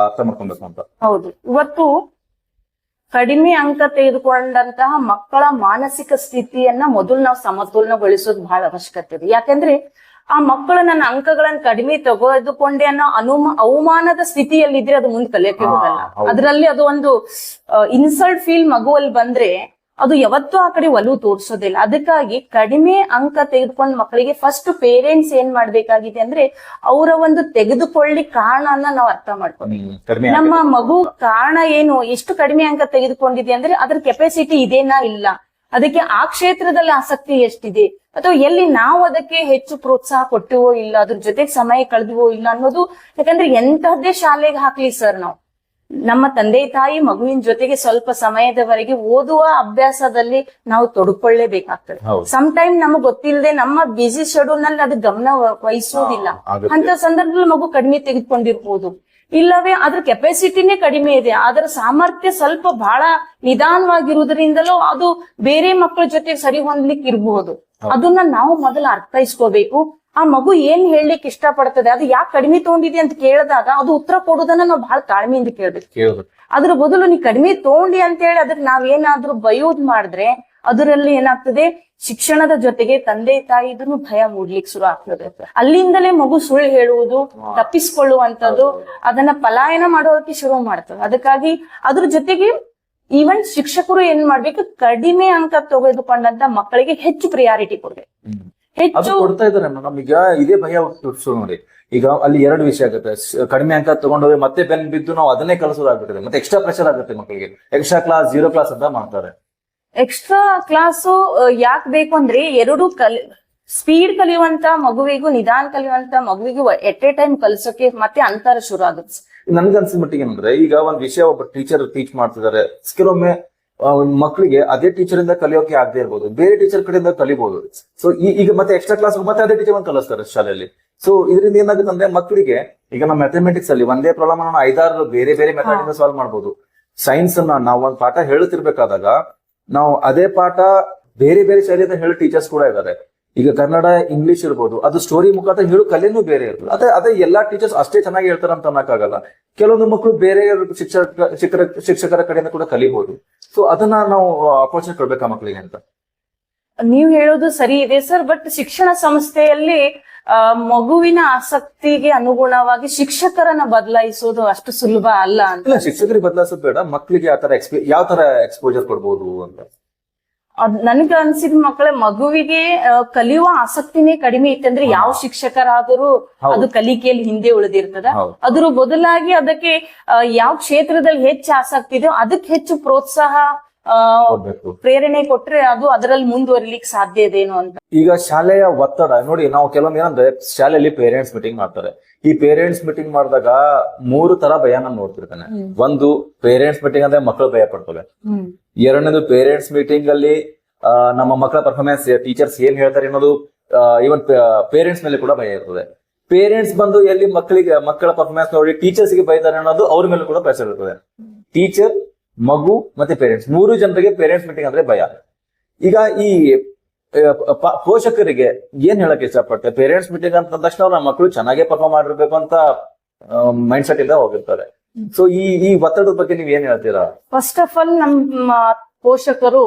ಅರ್ಥ ಮಾಡ್ಕೊಬೇಕು ಅಂತ. ಹೌದು, ಇವತ್ತು ಕಡಿಮೆ ಅಂಕ ತೆಗೆದುಕೊಂಡಂತಹ ಮಕ್ಕಳ ಮಾನಸಿಕ ಸ್ಥಿತಿಯನ್ನ ಮೊದಲು ನಾವು ಸಮತೋಲನಗೊಳಿಸೋದು ಬಹಳ ಅವಶ್ಯಕತೆ ಇದೆ. ಯಾಕಂದ್ರೆ ಆ ಮಕ್ಕಳು ನನ್ನ ಅಂಕಗಳನ್ನ ಕಡಿಮೆ ತೆಗೆದುಕೊಂಡೆ ಅನ್ನೋ ಅವಮಾನದ ಸ್ಥಿತಿಯಲ್ಲಿದ್ರೆ ಅದು ಮುಂದೆ ಕಲಿಯಕ್ಕೆ ಹೋಗಲ್ಲ. ಅದರಲ್ಲಿ ಅದು ಒಂದು ಇನ್ಸಲ್ಟ್ ಫೀಲ್ ಮಗುವಲ್ಲಿ ಬಂದ್ರೆ ಅದು ಯಾವತ್ತೂ ಆ ಕಡೆ ಒಲವು ತೋರಿಸೋದಿಲ್ಲ. ಅದಕ್ಕಾಗಿ ಕಡಿಮೆ ಅಂಕ ತೆಗೆದುಕೊಂಡ್ ಮಕ್ಕಳಿಗೆ ಫಸ್ಟ್ ಪೇರೆಂಟ್ಸ್ ಏನ್ ಮಾಡ್ಬೇಕಾಗಿದೆ ಅಂದ್ರೆ ಅವರ ಒಂದು ತೆಗೆದುಕೊಳ್ಳಿ ಕಾರಣನ ನಾವು ಅರ್ಥ ಮಾಡ್ಕೋಬೇಕು. ನಮ್ಮ ಮಗು ಕಾರಣ ಏನು, ಎಷ್ಟು ಕಡಿಮೆ ಅಂಕ ತೆಗೆದುಕೊಂಡಿದೆ ಅಂದ್ರೆ ಅದ್ರ ಕೆಪಾಸಿಟಿ ಇದೇನಾ ಇಲ್ಲ, ಅದಕ್ಕೆ ಆ ಕ್ಷೇತ್ರದಲ್ಲಿ ಆಸಕ್ತಿ ಎಷ್ಟಿದೆ, ಅಥವಾ ಎಲ್ಲಿ ನಾವು ಅದಕ್ಕೆ ಹೆಚ್ಚು ಪ್ರೋತ್ಸಾಹ ಕೊಟ್ಟಿವೋ ಇಲ್ಲ, ಅದ್ರ ಜೊತೆಗೆ ಸಮಯ ಕಳೆದುವೋ ಇಲ್ಲ ಅನ್ನೋದು. ಯಾಕಂದ್ರೆ ಎಂತಹದ್ದೇ ಶಾಲೆಗೆ ಹಾಕ್ಲಿ ಸರ್, ನಾವು ನಮ್ಮ ತಂದೆ ತಾಯಿ ಮಗುವಿನ ಜೊತೆಗೆ ಸ್ವಲ್ಪ ಸಮಯದವರೆಗೆ ಓದುವ ಅಭ್ಯಾಸದಲ್ಲಿ ನಾವು ತೊಡ್ಕೊಳ್ಳೇಬೇಕಾಗ್ತದೆ. ಸಮ್ ಟೈಮ್ ನಮಗ್ ಗೊತ್ತಿಲ್ಲದೆ ನಮ್ಮ ಬಿಸಿ ಶೆಡ್ಯೂಲ್ ನಲ್ಲಿ ಅದು ಗಮನ ವಹಿಸೋದಿಲ್ಲ. ಅಂತ ಸಂದರ್ಭದಲ್ಲಿ ಮಗು ಕಡಿಮೆ ತೆಗೆದುಕೊಂಡಿರ್ಬೋದು, ಇಲ್ಲವೇ ಅದ್ರ ಕೆಪಾಸಿಟಿನೇ ಕಡಿಮೆ ಇದೆ, ಅದರ ಸಾಮರ್ಥ್ಯ ಸ್ವಲ್ಪ ಬಹಳ ನಿಧಾನವಾಗಿರುವುದರಿಂದಲೂ ಅದು ಬೇರೆ ಮಕ್ಕಳ ಜೊತೆ ಸರಿ ಹೊಂದ್ಲಿಕ್ಕೆ ಇರಬಹುದು. ಅದನ್ನ ನಾವು ಮೊದಲು ಅರ್ಥೈಸ್ಕೋಬೇಕು. ಆ ಮಗು ಏನ್ ಹೇಳಲಿಕ್ಕೆ ಇಷ್ಟ ಪಡ್ತದೆ, ಅದು ಯಾಕೆ ಕಡಿಮೆ ತಗೊಂಡಿದೆ ಅಂತ ಕೇಳಿದಾಗ ಅದು ಉತ್ತರ ಕೊಡೋದನ್ನ ನಾವು ಬಹಳ ತಾಳ್ಮೆಯಿಂದ ಕೇಳ್ಬೇಕು. ಅದ್ರ ಬದಲು ನೀ ಕಡಿಮೆ ತಗೊಂಡಿ ಅಂತ ಹೇಳಿ ಅದಕ್ಕೆ ನಾವೇನಾದ್ರೂ ಬಯೋದ್ ಮಾಡಿದ್ರೆ ಅದರಲ್ಲಿ ಏನಾಗ್ತದೆ, ಶಿಕ್ಷಣದ ಜೊತೆಗೆ ತಂದೆ ತಾಯಿದನ್ನು ಭಯ ಮೂಡ್ಲಿಕ್ಕೆ ಶುರು ಆಗ್ತದೆ. ಅಲ್ಲಿಂದಲೇ ಮಗು ಸುಳ್ಳು ಹೇಳುವುದು, ತಪ್ಪಿಸ್ಕೊಳ್ಳುವಂಥದ್ದು, ಅದನ್ನ ಪಲಾಯನ ಮಾಡೋದಕ್ಕೆ ಶುರು ಮಾಡ್ತದೆ. ಅದಕ್ಕಾಗಿ ಅದ್ರ ಜೊತೆಗೆ ಈವನ್ ಶಿಕ್ಷಕರು ಏನ್ ಮಾಡ್ಬೇಕು, ಕಡಿಮೆ ಅಂಕ ತೆಗೆದುಕೊಂಡಂತ ಮಕ್ಕಳಿಗೆ ಹೆಚ್ಚು ಪ್ರಿಯಾರಿಟಿ ಕೊಡ್ಬೇಕು. ಅದು ಕೊಡ್ತಾ ಇದಾರೆ ನಮೀಗ ಇದೇ ಭಯ ಹುಟ್ಟಿಸು ನೋಡಿ. ಈಗ ಅಲ್ಲಿ ಎರಡು ವಿಷಯ ಆಗುತ್ತೆ, ಕಡಿಮೆ ಅಂಕ ತಗೊಂಡೋದ್ರೆ ಮತ್ತೆ ಬೆನ್ ಬಿದ್ದು ನಾವು ಅದನ್ನೇ ಕಲಿಸೋದಾಗ್ಬಿಟ್ಟಿದೆ, ಮತ್ತೆ ಎಕ್ಸ್ಟ್ರಾ ಪ್ರೆಷರ್ ಆಗುತ್ತೆ ಮಕ್ಕಳಿಗೆ. ಎಕ್ಸ್ಟ್ರಾ ಕ್ಲಾಸ್, 0 ಕ್ಲಾಸ್ ಅಂತ ಮಾಡ್ತಾರೆ. ಎಕ್ಸ್ಟ್ರಾ ಕ್ಲಾಸು ಯಾಕೆ ಬೇಕು ಅಂದ್ರೆ ಎರಡು ಸ್ಪೀಡ್ ಕಲಿಯುವಂತ ಮಗುವಿಗೂ ನಿಧಾನ ಕಲಿಯುವಂತ ಮಗುವಿಗೂ ಎಟ್ ಎ ಟೈಮ್ ಕಲಿಸೋಕೆ ಮತ್ತೆ ಅಂತರ ಶುರು ಆಗುತ್ತೆ. ನನ್ಗನ್ಸಿದ ಮಟ್ಟಿಗೆ ಏನಂದ್ರೆ, ಈಗ ಒಂದ್ ವಿಷಯ ಒಬ್ಬ ಟೀಚರ್ ಟೀಚ್ ಮಾಡ್ತಿದ್ದಾರೆ, ಕೆಲವೊಮ್ಮೆ ಮಕ್ಕಳಿಗೆ ಅದೇ ಟೀಚರ್ ಇಂದ ಕಲಿಯೋಕೆ ಆಗದೆ ಇರ್ಬೋದು, ಬೇರೆ ಟೀಚರ್ ಕಡೆಯಿಂದ ಕಲಿಬಹುದು. ಸೊ ಈಗ ಮತ್ತೆ ಎಕ್ಸ್ಟ್ರಾ ಕ್ಲಾಸ್ ಮತ್ತೆ ಅದೇ ಟೀಚರ್ ಕಲಿಸ್ತಾರೆ ಶಾಲೆಯಲ್ಲಿ. ಸೊ ಇದರಿಂದ ಏನಾಗುತ್ತೆ ಅಂದ್ರೆ ಮಕ್ಕಳಿಗೆ, ಈಗ ನಮ್ಮ ಮ್ಯಾಥಮೆಟಿಕ್ಸ್ ಅಲ್ಲಿ ಒಂದೇ ಪ್ರಾಬ್ಲಮ್ ಅನ್ನ 5-6 ಬೇರೆ ಬೇರೆ ಮೆಥಡ್ ಇಂದ ಸಾಲ್ವ್ ಮಾಡಬಹುದು. ಸೈನ್ಸ್ ಅನ್ನ ನಾವು ಒಂದ್ ಪಾಠ ಹೇಳುತ್ತಿರ್ಬೇಕಾದಾಗ ನಾವು ಅದೇ ಪಾಠ ಬೇರೆ ಬೇರೆ ಶೈಲಿಯಿಂದ ಹೇಳೋ ಟೀಚರ್ಸ್ ಕೂಡ ಇದ್ದಾರೆ. ಈಗ ಕನ್ನಡ, ಇಂಗ್ಲಿಷ್ ಇರ್ಬೋದು, ಅದು ಸ್ಟೋರಿ ಮುಖಾಂತರ ಹೇಳೋ ಕಲೆನೂ ಬೇರೆ ಇರ್ತದೆ. ಅದೇ ಎಲ್ಲಾ ಟೀಚರ್ಸ್ ಅಷ್ಟೇ ಚೆನ್ನಾಗಿ ಹೇಳ್ತಾರ ಅಂತ ಅನ್ನಕ್ಕಾಗಲ್ಲ. ಕೆಲವೊಂದು ಮಕ್ಕಳು ಬೇರೆ ಶಿಕ್ಷಕರ ಕಡೆಯಿಂದ ಕೂಡ ಕಲಿಬಹುದು. ಸೊ ಅದನ್ನ ನಾವು ಅಪೋರ್ಚುನಿಟಿ ಕೊಡ್ಬೇಕಾ ಮಕ್ಕಳಿಗೆ ಅಂತ. ನೀವು ಹೇಳೋದು ಸರಿ ಇದೆ ಸರ್, ಬಟ್ ಶಿಕ್ಷಣ ಸಂಸ್ಥೆಯಲ್ಲಿ ಮಗುವಿನ ಆಸಕ್ತಿಗೆ ಅನುಗುಣವಾಗಿ ಶಿಕ್ಷಕರನ್ನ ಬದಲಾಯಿಸೋದು ಅಷ್ಟು ಸುಲಭ ಅಲ್ಲ ಅಂತ. ಶಿಕ್ಷಕರಿಗೆ ಬದಲಾಯಿಸೋದು ಬೇಡ, ಮಕ್ಕಳಿಗೆ ಯಾವ ತರ ಎಕ್ಸ್ಪೋಜರ್ ಕೊಡ್ಬೋದು ಅಂತ. ನನ್ಗೆ ಅನ್ಸಿದ ಮಗುವಿಗೆ ಕಲಿಯುವ ಆಸಕ್ತಿನೇ ಕಡಿಮೆ ಇತ್ತಂದ್ರೆ ಯಾವ ಶಿಕ್ಷಕರಾದರೂ ಅದು ಕಲಿಕೆಯಲ್ಲಿ ಹಿಂದೆ ಉಳಿದಿರ್ತದ. ಅದ್ರ ಬದಲಾಗಿ ಅದಕ್ಕೆ ಯಾವ ಕ್ಷೇತ್ರದಲ್ಲಿ ಹೆಚ್ಚು ಆಸಕ್ತಿ ಇದೆಯೋ ಅದಕ್ಕೆ ಹೆಚ್ಚು ಪ್ರೋತ್ಸಾಹ ಪ್ರೇರಣೆ ಕೊಟ್ರೆ ಅದು ಅದರಲ್ಲಿ ಮುಂದುವರಿಲಿಕ್ಕೆ ಸಾಧ್ಯ ಇದೇನು ಅಂತ. ಈಗ ಶಾಲೆಯ ಒತ್ತಡ ನೋಡಿ, ನಾವು ಕೆಲವೊಮ್ಮೆ ಏನಂದ್ರೆ ಶಾಲೆಯಲ್ಲಿ ಪೇರೆಂಟ್ಸ್ ಮೀಟಿಂಗ್ ಮಾಡ್ತಾರೆ. ಈ ಪೇರೆಂಟ್ಸ್ ಮೀಟಿಂಗ್ ಮಾಡಿದಾಗ 3 ತರ ಭಯ ನಾನು ನೋಡ್ತಿರ್ತಾನೆ. ಒಂದು, ಪೇರೆಂಟ್ಸ್ ಮೀಟಿಂಗ್ ಅಂದ್ರೆ ಮಕ್ಕಳು ಭಯ ಪಡ್ತವೆ. ಎರಡನೇದು, ಪೇರೆಂಟ್ಸ್ ಮೀಟಿಂಗ್ ಅಲ್ಲಿ ನಮ್ಮ ಮಕ್ಕಳ ಪರ್ಫಾರ್ಮೆನ್ಸ್, ಟೀಚರ್ಸ್ ಏನ್ ಹೇಳ್ತಾರೆ ಅನ್ನೋದು, ಇವನ್ ಪೇರೆಂಟ್ಸ್ ಮೇಲೆ ಕೂಡ ಭಯ ಇರ್ತದೆ. ಪೇರೆಂಟ್ಸ್ ಬಂದು ಎಲ್ಲಿ ಮಕ್ಕಳ ಪರ್ಫಾರ್ಮೆನ್ಸ್ ನೋಡಿ ಟೀಚರ್ಸ್ ಗೆ ಬೈತಾರೆ ಅನ್ನೋದು ಅವ್ರ ಮೇಲೆ ಕೂಡ ಪ್ರೆಷರ್ ಇರ್ತದೆ. ಟೀಚರ್, ಮಗು ಮತ್ತೆ ಪೇರೆಂಟ್ಸ್, 3 ಜನರಿಗೆ ಪೇರೆಂಟ್ಸ್ ಮೀಟಿಂಗ್ ಅಂದ್ರೆ ಭಯ. ಈಗ ಈ ಪೋಷಕರಿಗೆ ಏನ್ ಹೇಳಕ್ ಇಷ್ಟಪಡ್ತಾರೆ, ಪೇರೆಂಟ್ಸ್ ಮೀಟಿಂಗ್ ಅಂತ ತಕ್ಷಣ ಅವ್ರ ಮಕ್ಕಳು ಚೆನ್ನಾಗೇ ಪರ್ಫಾರ್ಮ್ ಮಾಡಿರ್ಬೇಕು ಅಂತ ಮೈಂಡ್ ಸೆಟ್ ಇಂದ ಹೋಗಿರ್ತಾರೆ. ಸೊ ಈ ಒತ್ತಡದ ಬಗ್ಗೆ ನೀವ್ ಏನ್ ಹೇಳ್ತೀರಾ? ಫಸ್ಟ್ ಆಫ್ ಆಲ್ ನಮ್ಮ ಪೋಷಕರು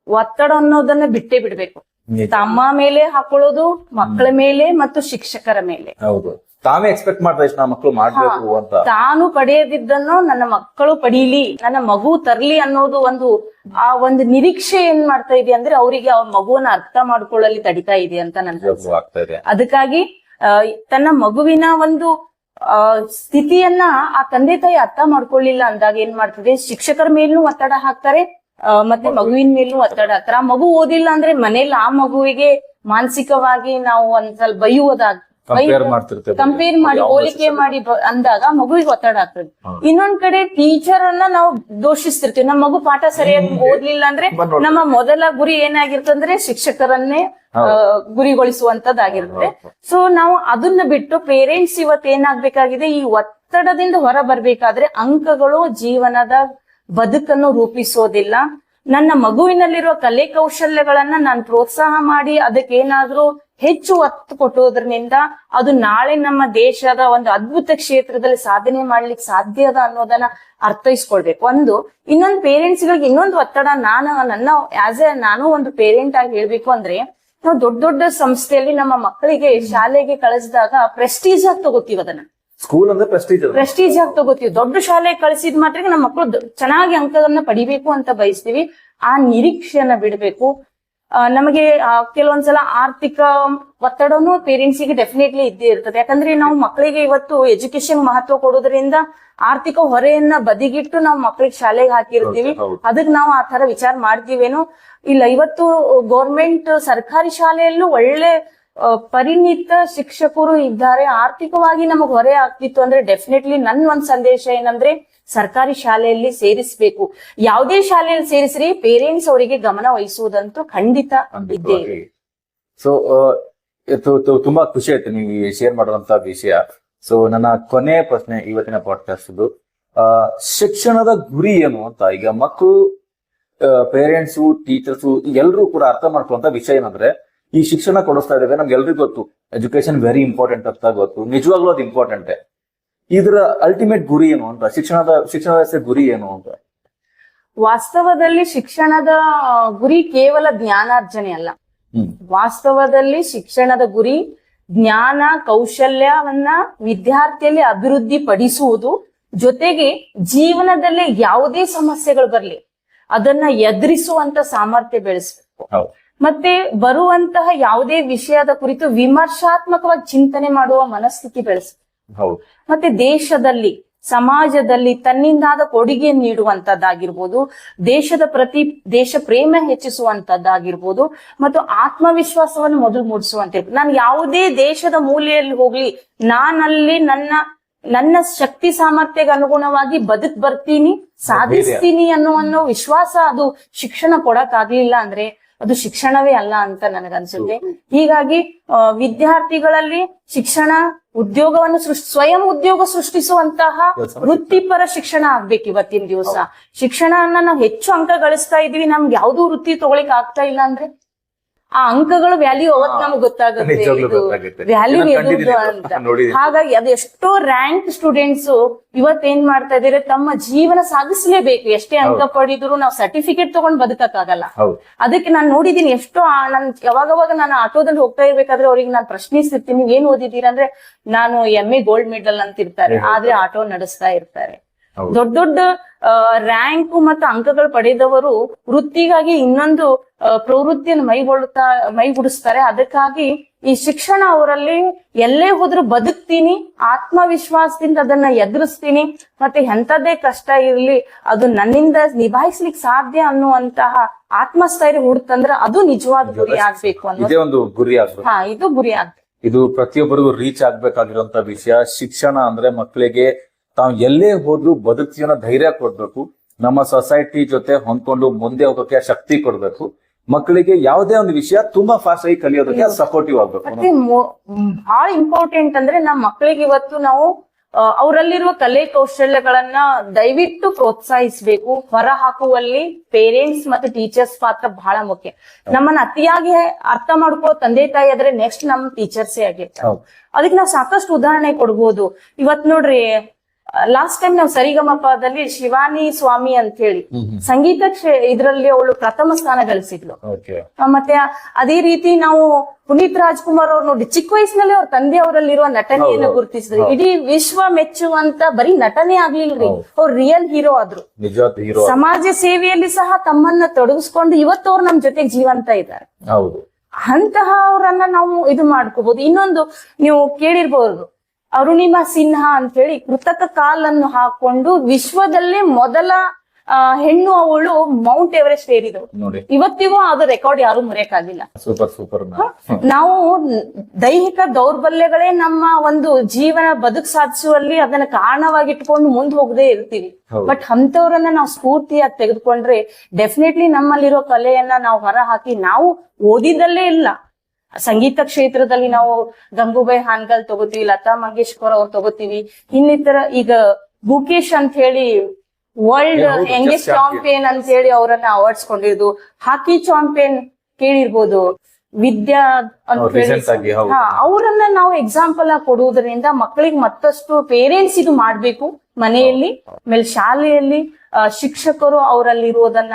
ಒತ್ತಡ ಅನ್ನೋದನ್ನ ಬಿಟ್ಟೇ ಬಿಡ್ಬೇಕು. ತಮ್ಮ ಮೇಲೆ ಹಾಕೊಳ್ಳೋದು, ಮಕ್ಕಳ ಮೇಲೆ ಮತ್ತು ಶಿಕ್ಷಕರ ಮೇಲೆ. ಹೌದು, ತಾವೇ ಎಕ್ಸ್ಪೆಕ್ಟ್ ಮಾಡ್ತಾರೆ ಇಷ್ಟ ಮಕ್ಕಳು ಮಾಡ್ಬೇಕು ಅಂತ. ತಾನು ಪಡೆಯದಿದ್ದನ್ನು ನನ್ನ ಮಕ್ಕಳು ಪಡೀಲಿ, ನನ್ನ ಮಗು ತರ್ಲಿ ಅನ್ನೋದು ಒಂದು ನಿರೀಕ್ಷೆ ಏನ್ ಮಾಡ್ತಾ ಇದೆ ಅಂದ್ರೆ ಅವರಿಗೆ ಅವ್ರ ಮಗುವನ್ನ ಅರ್ಥ ಮಾಡ್ಕೊಳ್ಳಲಿ ತಡಿತಾ ಇದೆ ಅಂತ ನನ್ಗೆ. ಅದಕ್ಕಾಗಿ ತನ್ನ ಮಗುವಿನ ಒಂದು ಸ್ಥಿತಿಯನ್ನ ಆ ತಂದೆ ತಾಯಿ ಅರ್ಥ ಮಾಡ್ಕೊಳ್ಳಿಲ್ಲ ಅಂದಾಗ ಏನ್ ಮಾಡ್ತದೆ, ಶಿಕ್ಷಕರ ಮೇಲೂ ಒತ್ತಡ ಹಾಕ್ತಾರೆ, ಮತ್ತೆ ಮಗುವಿನ ಮೇಲೂ ಒತ್ತಡ ಹಾಕ್ತಾರೆ. ಆ ಮಗು ಓದಿಲ್ಲ ಅಂದ್ರೆ ಮನೇಲಿ ಆ ಮಗುವಿಗೆ ಮಾನಸಿಕವಾಗಿ ನಾವು ಒಂದ್ ಸ್ವಲ್ಪ ಬೈಯುವುದಾಗ್ ಕಂಪೇರ್ ಮಾಡ್ತಿರ್ತೇವೆ. ಕಂಪೇರ್ ಮಾಡಿ ಹೋಲಿಕೆ ಮಾಡಿ ಅಂದಾಗ ಮಗುವಿಗೆ ಒತ್ತಡ ಆಗ್ತದೆ. ಇನ್ನೊಂದ್ ಕಡೆ ಟೀಚರ್ ಅನ್ನ ನಾವು ದೋಷಿಸ್ತಿರ್ತೀವಿ. ನಮ್ಮ ಮಗು ಪಾಠ ಸರಿಯಾಗಿ ಓದ್ಲಿಲ್ಲ ಅಂದ್ರೆ ನಮ್ಮ ಮೊದಲ ಗುರಿ ಏನಾಗಿರ್ತಂದ್ರೆ ಶಿಕ್ಷಕರನ್ನೇ ಗುರಿಗೊಳಿಸುವಂತದ್ದಾಗಿರುತ್ತೆ. ಸೊ ನಾವು ಅದನ್ನ ಬಿಟ್ಟು ಪೇರೆಂಟ್ಸ್ ಇವತ್ತು ಏನಾಗ್ಬೇಕಾಗಿದೆ, ಈ ಒತ್ತಡದಿಂದ ಹೊರ ಬರ್ಬೇಕಾದ್ರೆ ಅಂಕಗಳು ಜೀವನದ ಬದುಕನ್ನು ರೂಪಿಸೋದಿಲ್ಲ. ನನ್ನ ಮಗುವಿನಲ್ಲಿರುವ ಕಲೆ ಕೌಶಲ್ಯಗಳನ್ನ ನಾನು ಪ್ರೋತ್ಸಾಹ ಮಾಡಿ ಅದಕ್ಕೆ ಏನಾದ್ರೂ ಹೆಚ್ಚು ಒತ್ತು ಕೊಟ್ಟೋದ್ರಿಂದ ಅದು ನಾಳೆ ನಮ್ಮ ದೇಶದ ಒಂದು ಅದ್ಭುತ ಕ್ಷೇತ್ರದಲ್ಲಿ ಸಾಧನೆ ಮಾಡ್ಲಿಕ್ಕೆ ಸಾಧ್ಯ ಅದ ಅನ್ನೋದನ್ನ ಅರ್ಥೈಸ್ಕೊಳ್ಬೇಕು. ಇನ್ನೊಂದು ಪೇರೆಂಟ್ಸ್ ಗಳಿಗೆ ಇನ್ನೊಂದು ಒತ್ತಡ, ನಾನು ಒಂದು ಪೇರೆಂಟ್ ಆಗಿ ಹೇಳ್ಬೇಕು ಅಂದ್ರೆ, ನಾವು ದೊಡ್ಡ ದೊಡ್ಡ ಸಂಸ್ಥೆಯಲ್ಲಿ ನಮ್ಮ ಮಕ್ಕಳಿಗೆ ಶಾಲೆಗೆ ಕಳಿಸಿದಾಗ ಪ್ರೆಸ್ಟೀಜ್ ಆಗಿ ತಗೋತೀವಿ. ಅದನ್ನ ಸ್ಕೂಲ್ ಅಂದ್ರೆ ಪ್ರೆಸ್ಟೀಜ್ ಆಗಿ ತಗೋತೀವಿ. ದೊಡ್ಡ ಶಾಲೆಗೆ ಕಳಿಸಿದ ಮಾತ್ರ ನಮ್ಮ ಮಕ್ಕಳು ಚೆನ್ನಾಗಿ ಅಂಕಗಳನ್ನ ಪಡಿಬೇಕು ಅಂತ ಬಯಸ್ತೀವಿ. ಆ ನಿರೀಕ್ಷೆಯನ್ನ ಬಿಡ್ಬೇಕು. ನಮಗೆ ಕೆಲವೊಂದ್ಸಲ ಆರ್ಥಿಕ ಒತ್ತಡನು ಪೇರೆಂಟ್ಸಿಗೆ ಡೆಫಿನೆಟ್ಲಿ ಇದ್ದೇ ಇರ್ತದೆ. ಯಾಕಂದ್ರೆ ನಾವು ಮಕ್ಕಳಿಗೆ ಇವತ್ತು ಎಜುಕೇಶನ್ ಮಹತ್ವ ಕೊಡೋದ್ರಿಂದ ಆರ್ಥಿಕ ಹೊರೆಯನ್ನ ಬದಿಗಿಟ್ಟು ನಾವು ಮಕ್ಕಳಿಗೆ ಶಾಲೆಗೆ ಹಾಕಿರ್ತೀವಿ. ಅದಕ್ಕೆ ನಾವು ಆ ತರ ವಿಚಾರ ಮಾಡ್ತೀವೇನೋ ಇಲ್ಲ. ಇವತ್ತು ಗೌರ್ಮೆಂಟ್ ಸರ್ಕಾರಿ ಶಾಲೆಯಲ್ಲೂ ಒಳ್ಳೆ ಪರಿಣಿತ ಶಿಕ್ಷಕರು ಇದ್ದಾರೆ. ಆರ್ಥಿಕವಾಗಿ ನಮಗ್ ಹೊರೆ ಆಗ್ತಿತ್ತು ಅಂದ್ರೆ ಡೆಫಿನೆಟ್ಲಿ ನನ್ ಒಂದ್ ಸಂದೇಶ ಏನಂದ್ರೆ, ಸರ್ಕಾರಿ ಶಾಲೆಯಲ್ಲಿ ಸೇರಿಸ್ಬೇಕು. ಯಾವುದೇ ಶಾಲೆಯಲ್ಲಿ ಸೇರಿಸ್ರಿ, ಪೇರೆಂಟ್ಸ್ ಅವರಿಗೆ ಗಮನ ವಹಿಸುವುದಂತೂ ಖಂಡಿತ ಇದ್ದೇ ಇದೆ. ಸೊ ತುಂಬಾ ಖುಷಿ ಆಯ್ತು ನೀವು ಶೇರ್ ಮಾಡುವಂತ ವಿಷಯ. ಸೊ ನನ್ನ ಕೊನೆ ಪ್ರಶ್ನೆ ಇವತ್ತಿನ ಪಾಡ್ಕಾಸ್ಟ್, ಶಿಕ್ಷಣದ ಗುರಿ ಏನು ಅಂತ. ಈಗ ಮಕ್ಕಳು, ಪೇರೆಂಟ್ಸು, ಟೀಚರ್ಸು ಎಲ್ಲರೂ ಕೂಡ ಅರ್ಥ ಮಾಡ್ಕೊಳ್ಳುವಂತ ವಿಷಯ ಏನಂದ್ರೆ, ಈ ಶಿಕ್ಷಣ ಕೊಡಿಸ್ತಾ ಇದ್ದೇವೆ, ನಮ್ಗೆ ಎಲ್ರಿಗೂ ಗೊತ್ತು ಎಜುಕೇಶನ್ ವೆರಿ ಇಂಪಾರ್ಟೆಂಟ್ ಅಂತ ಗೊತ್ತು, ನಿಜವಾಗ್ಲೂ ಅದು ಇಂಪಾರ್ಟೆಂಟ್. ಇದರ ಅಲ್ಟಿಮೇಟ್ ಗುರಿ ಏನು ಅಂತ, ಶಿಕ್ಷಣ ವ್ಯವಸ್ಥೆ ಗುರಿ ಏನು ಅಂತ? ವಾಸ್ತವದಲ್ಲಿ ಶಿಕ್ಷಣದ ಗುರಿ ಕೇವಲ ಜ್ಞಾನಾರ್ಜನೆ ಅಲ್ಲ. ವಾಸ್ತವದಲ್ಲಿ ಶಿಕ್ಷಣದ ಗುರಿ ಜ್ಞಾನ ಕೌಶಲ್ಯವನ್ನ ವಿದ್ಯಾರ್ಥಿಯಲ್ಲಿ ಅಭಿವೃದ್ಧಿ ಪಡಿಸುವುದು, ಜೊತೆಗೆ ಜೀವನದಲ್ಲಿ ಯಾವುದೇ ಸಮಸ್ಯೆಗಳು ಬರ್ಲಿ ಅದನ್ನ ಎದುರಿಸುವಂತ ಸಾಮರ್ಥ್ಯ ಬೆಳೆಸಬೇಕು. ಮತ್ತೆ ಬರುವಂತಹ ಯಾವುದೇ ವಿಷಯದ ಕುರಿತು ವಿಮರ್ಶಾತ್ಮಕವಾಗಿ ಚಿಂತನೆ ಮಾಡುವ ಮನಸ್ಥಿತಿ ಬೆಳೆಸಬೇಕು. ಮತ್ತೆ ದೇಶದಲ್ಲಿ, ಸಮಾಜದಲ್ಲಿ ತನ್ನಿಂದಾದ ಕೊಡುಗೆ ನೀಡುವಂತದ್ದಾಗಿರ್ಬೋದು, ದೇಶ ಪ್ರೇಮ ಹೆಚ್ಚಿಸುವಂತದ್ದಾಗಿರ್ಬೋದು, ಮತ್ತು ಆತ್ಮವಿಶ್ವಾಸವನ್ನು ಮೊದಲು ಮೂಡಿಸುವಂತಿರ್ಬೋದು. ನಾನು ಯಾವುದೇ ದೇಶದ ಮೂಲೆಯಲ್ಲಿ ಹೋಗ್ಲಿ, ನಾನಲ್ಲಿ ನನ್ನ ಶಕ್ತಿ ಸಾಮರ್ಥ್ಯಕ್ಕೆ ಅನುಗುಣವಾಗಿ ಬರ್ತೀನಿ, ಸಾಧಿಸ್ತೀನಿ ಅನ್ನೋ ವಿಶ್ವಾಸ ಅದು ಶಿಕ್ಷಣ ಕೊಡಕ್ ಆಗ್ಲಿಲ್ಲ ಅಂದ್ರೆ ಅದು ಶಿಕ್ಷಣವೇ ಅಲ್ಲ ಅಂತ ನನಗನ್ಸುತ್ತೆ. ಹೀಗಾಗಿ ವಿದ್ಯಾರ್ಥಿಗಳಲ್ಲಿ ಶಿಕ್ಷಣ ಉದ್ಯೋಗವನ್ನು ಸ್ವಯಂ ಉದ್ಯೋಗ ಸೃಷ್ಟಿಸುವಂತಹ ವೃತ್ತಿಪರ ಶಿಕ್ಷಣ ಆಗ್ಬೇಕು. ಇವತ್ತಿನ ದಿವಸ ಶಿಕ್ಷಣವನ್ನ ನಾವು ಹೆಚ್ಚು ಅಂಕ ಗಳಿಸ್ತಾ ಇದೀವಿ, ನಮ್ಗೆ ಯಾವ್ದು ವೃತ್ತಿ ತಗೊಳಿಕ್ ಆಗ್ತಾ ಇಲ್ಲ ಅಂದ್ರೆ ಆ ಅಂಕಗಳು ವ್ಯಾಲ್ಯೂ ಅವತ್ ನಮ್ಗೆ ಗೊತ್ತಾಗುತ್ತೆ, ವ್ಯಾಲ್ಯೂ ಎದುರು ಅಂತ. ಹಾಗಾಗಿ ಅದು ಎಷ್ಟೋ ರ್ಯಾಂಕ್ ಸ್ಟೂಡೆಂಟ್ಸ್ ಇವತ್ತೇನ್ ಮಾಡ್ತಾ ಇದಾರೆ, ತಮ್ಮ ಜೀವನ ಸಾಗಿಸ್ಲೇಬೇಕು. ಎಷ್ಟೇ ಅಂಕ ಪಡೆದ್ರು ನಾವು ಸರ್ಟಿಫಿಕೇಟ್ ತಗೊಂಡ್ ಬದುಕಕ್ಕಾಗಲ್ಲ. ಅದಕ್ಕೆ ನಾನು ನೋಡಿದೀನಿ ಎಷ್ಟೋ, ಯಾವಾಗವಾಗ ನಾನು ಆಟೋದಲ್ಲಿ ಹೋಗ್ತಾ ಇರ್ಬೇಕಾದ್ರೆ ಅವ್ರಿಗೆ ನಾನು ಪ್ರಶ್ನಿಸಿರ್ತೀನಿ, ಏನ್ ಓದಿದೀರ ಅಂದ್ರೆ ನಾನು MA ಗೋಲ್ಡ್ ಮೆಡಲ್ ಅಂತ ಇರ್ತಾರೆ, ಆದ್ರೆ ಆಟೋ ನಡೆಸ್ತಾ ಇರ್ತಾರೆ. ದೊಡ್ಡ ದೊಡ್ಡ ರ್ಯಾಂಕ್ ಮತ್ತು ಅಂಕಗಳು ಪಡೆದವರು ವೃತ್ತಿಗಾಗಿ ಇನ್ನೊಂದು ಪ್ರವೃತ್ತಿಯನ್ನು ಮೈಗೂಡಿಸ್ತಾರೆ. ಅದಕ್ಕಾಗಿ ಈ ಶಿಕ್ಷಣ ಅವರಲ್ಲಿ ಎಲ್ಲೇ ಹೋದ್ರೂ ಬದುಕ್ತೀನಿ, ಆತ್ಮವಿಶ್ವಾಸದಿಂದ ಅದನ್ನ ಎದುರಿಸ್ತೀನಿ, ಮತ್ತೆ ಎಂಥದ್ದೇ ಕಷ್ಟ ಇರ್ಲಿ ಅದು ನನ್ನಿಂದ ನಿಭಾಯಿಸ್ಲಿಕ್ಕೆ ಸಾಧ್ಯ ಅನ್ನುವಂತಹ ಆತ್ಮಸ್ಥೈರ್ಯ ಹುಡುತಂದ್ರೆ ಅದು ನಿಜವಾದ ಗುರಿ ಆಗ್ಬೇಕು ಅನ್ನೋದು ಗುರಿ ಆಗ್ಬೇಕು. ಇದು ಗುರಿ ಆಗ್ಬೇಕು. ಇದು ಪ್ರತಿಯೊಬ್ಬರಿಗೂ ರೀಚ್ ಆಗ್ಬೇಕಾಗಿರುವಂತ ವಿಷಯ. ಶಿಕ್ಷಣ ಅಂದ್ರೆ ಮಕ್ಕಳಿಗೆ ತಾವು ಎಲ್ಲೇ ಹೋದ್ರು ಬದುಕಿನ ಧೈರ್ಯ ಕೊಡ್ಬೇಕು, ನಮ್ಮ ಸೊಸೈಟಿ ಜೊತೆ ಹೊಂದ್ಕೊಂಡು ಮುಂದೆ ಹೋಗೋಕೆ ಶಕ್ತಿ ಕೊಡ್ಬೇಕು, ಮಕ್ಕಳಿಗೆ ಯಾವುದೇ ಒಂದು ವಿಷಯ ತುಂಬಾ ಫಾಸ್ಟ್ ಆಗಿ ಕಲಿಯೋದಕ್ಕೆ ಸಪೋರ್ಟಿವ್ ಆಗ್ಬೇಕು. ಮತ್ತೆ ಬಹಳ ಇಂಪಾರ್ಟೆಂಟ್ ಅಂದ್ರೆ ನಮ್ಮ ಮಕ್ಕಳಿಗೆ ಇವತ್ತು ನಾವು ಅವರಲ್ಲಿರುವ ಕಲೆ ಕೌಶಲ್ಯಗಳನ್ನ ದಯವಿಟ್ಟು ಪ್ರೋತ್ಸಾಹಿಸಬೇಕು. ಹೊರ ಹಾಕುವಲ್ಲಿ ಪೇರೆಂಟ್ಸ್ ಮತ್ತೆ ಟೀಚರ್ಸ್ ಪಾತ್ರ ಬಹಳ ಮುಖ್ಯ. ನಮ್ಮನ್ನ ಅತಿಯಾಗಿ ಅರ್ಥ ಮಾಡ್ಕೋ ತಂದೆ ತಾಯಿ ಆದ್ರೆ ನೆಕ್ಸ್ಟ್ ನಮ್ ಟೀಚರ್ಸೇ ಆಗಿರ್ತಾರೆ. ಅದಕ್ಕೆ ನಾವು ಸಾಕಷ್ಟು ಉದಾಹರಣೆ ಕೊಡ್ಬೋದು. ಇವತ್ ನೋಡ್ರಿ, ಲಾಸ್ಟ್ ಟೈಮ್ ನಾವು ಸರಿಗಮಪದಲ್ಲಿ ಶಿವಾನಿ ಸ್ವಾಮಿ ಅಂತ ಹೇಳಿ ಸಂಗೀತ ಇದ್ರಲ್ಲಿ ಅವಳು ಪ್ರಥಮ ಸ್ಥಾನ ಗಳಿಸಿದ್ಲು. ಮತ್ತೆ ಅದೇ ರೀತಿ ನಾವು ಪುನೀತ್ ರಾಜ್ಕುಮಾರ್ ಅವ್ರು ನೋಡಿ, ಚಿಕ್ಕ ವಯಸ್ಸಿನಲ್ಲಿ ಅವ್ರ ತಂದೆ ಅವರಲ್ಲಿರುವ ನಟನೆಯನ್ನು ಗುರುತಿಸಿದ್ರು. ಇಡೀ ವಿಶ್ವ ಮೆಚ್ಚುವಂತ ಬರೀ ನಟನೆ ಆಗ್ಲಿಲ್ರಿ, ಅವ್ರು ರಿಯಲ್ ಹೀರೋ ಆದ್ರು. ಸಮಾಜ ಸೇವೆಯಲ್ಲಿ ಸಹ ತಮ್ಮನ್ನ ತೊಡಗಿಸ್ಕೊಂಡು ಇವತ್ತು ಅವ್ರು ನಮ್ ಜೊತೆಗೆ ಜೀವಂತ ಇದ್ದಾರೆ. ಅಂತಹ ಅವರನ್ನ ನಾವು ಇದು ಮಾಡ್ಕೋಬಹುದು. ಇನ್ನೊಂದು ನೀವು ಕೇಳಿರ್ಬಹುದು, ಅರುಣಿಮಾ ಸಿನ್ಹಾ ಅಂತ ಹೇಳಿ ಕೃತಕ ಕಾಲನ್ನು ಹಾಕೊಂಡು ವಿಶ್ವದಲ್ಲೇ ಮೊದಲ ಹೆಣ್ಣು ಅವಳು ಮೌಂಟ್ ಎವರೆಸ್ಟ್ ಏರಿದ್ರು. ನೋಡಿ ಇವತ್ತಿಗೂ ಅದು ರೆಕಾರ್ಡ್ ಯಾರು ಮುರಿಯಕ್ಕಾಗಿಲ್ಲ. ಸೂಪರ್ ನಾವು ದೈಹಿಕ ದೌರ್ಬಲ್ಯಗಳೇ ನಮ್ಮ ಒಂದು ಜೀವನ ಬದುಕು ಸಾಧಿಸುವಲ್ಲಿ ಅದನ್ನ ಕಾರಣವಾಗಿಟ್ಕೊಂಡು ಮುಂದೆ ಹೋಗದೆ ಇರ್ತೀವಿ. ಬಟ್ ಅಂತವ್ರನ್ನ ನಾವು ಸ್ಫೂರ್ತಿಯಾಗಿ ತೆಗೆದುಕೊಂಡ್ರೆ ಡೆಫಿನೆಟ್ಲಿ ನಮ್ಮಲ್ಲಿರೋ ಕಲೆಯನ್ನ ನಾವು ಹೊರ ಹಾಕಿ, ನಾವು ಓದಿದಲ್ಲೇ ಇಲ್ಲ, ಸಂಗೀತ ಕ್ಷೇತ್ರದಲ್ಲಿ ನಾವು ಗಂಗೂಬಾಯಿ ಹಾನ್ಗಲ್ ತಗೋತೀವಿ, ಲತಾ ಮಂಗೇಶ್ಕರ್ ಅವ್ರು ತಗೋತೀವಿ, ಇನ್ನಿತರ ಈಗ ಗುಕೇಶ್ ಅಂತ ಹೇಳಿ ವರ್ಲ್ಡ್ ಯಂಗೆಸ್ಟ್ ಚಾಂಪಿಯನ್ ಅಂತ ಹೇಳಿ ಅವರನ್ನ ಅವಾರ್ಡ್ಸ್ ಕೊಂಡಿರೋದು. ಹಾಕಿ ಚಾಂಪಿಯನ್ ಕೇಳಿರ್ಬೋದು, ವಿದ್ಯಾ ಅಂತ ಹೇಳಿ. ಅವರನ್ನ ನಾವು ಎಕ್ಸಾಂಪಲ್ ಆಗಿ ಕೊಡುವುದರಿಂದ ಮಕ್ಕಳಿಗೆ ಮತ್ತಷ್ಟು ಪೇರೆಂಟ್ಸ್ ಇದು ಮಾಡ್ಬೇಕು ಮನೆಯಲ್ಲಿ, ಆಮೇಲೆ ಶಾಲೆಯಲ್ಲಿ ಶಿಕ್ಷಕರು ಅವರಲ್ಲಿರುವುದನ್ನ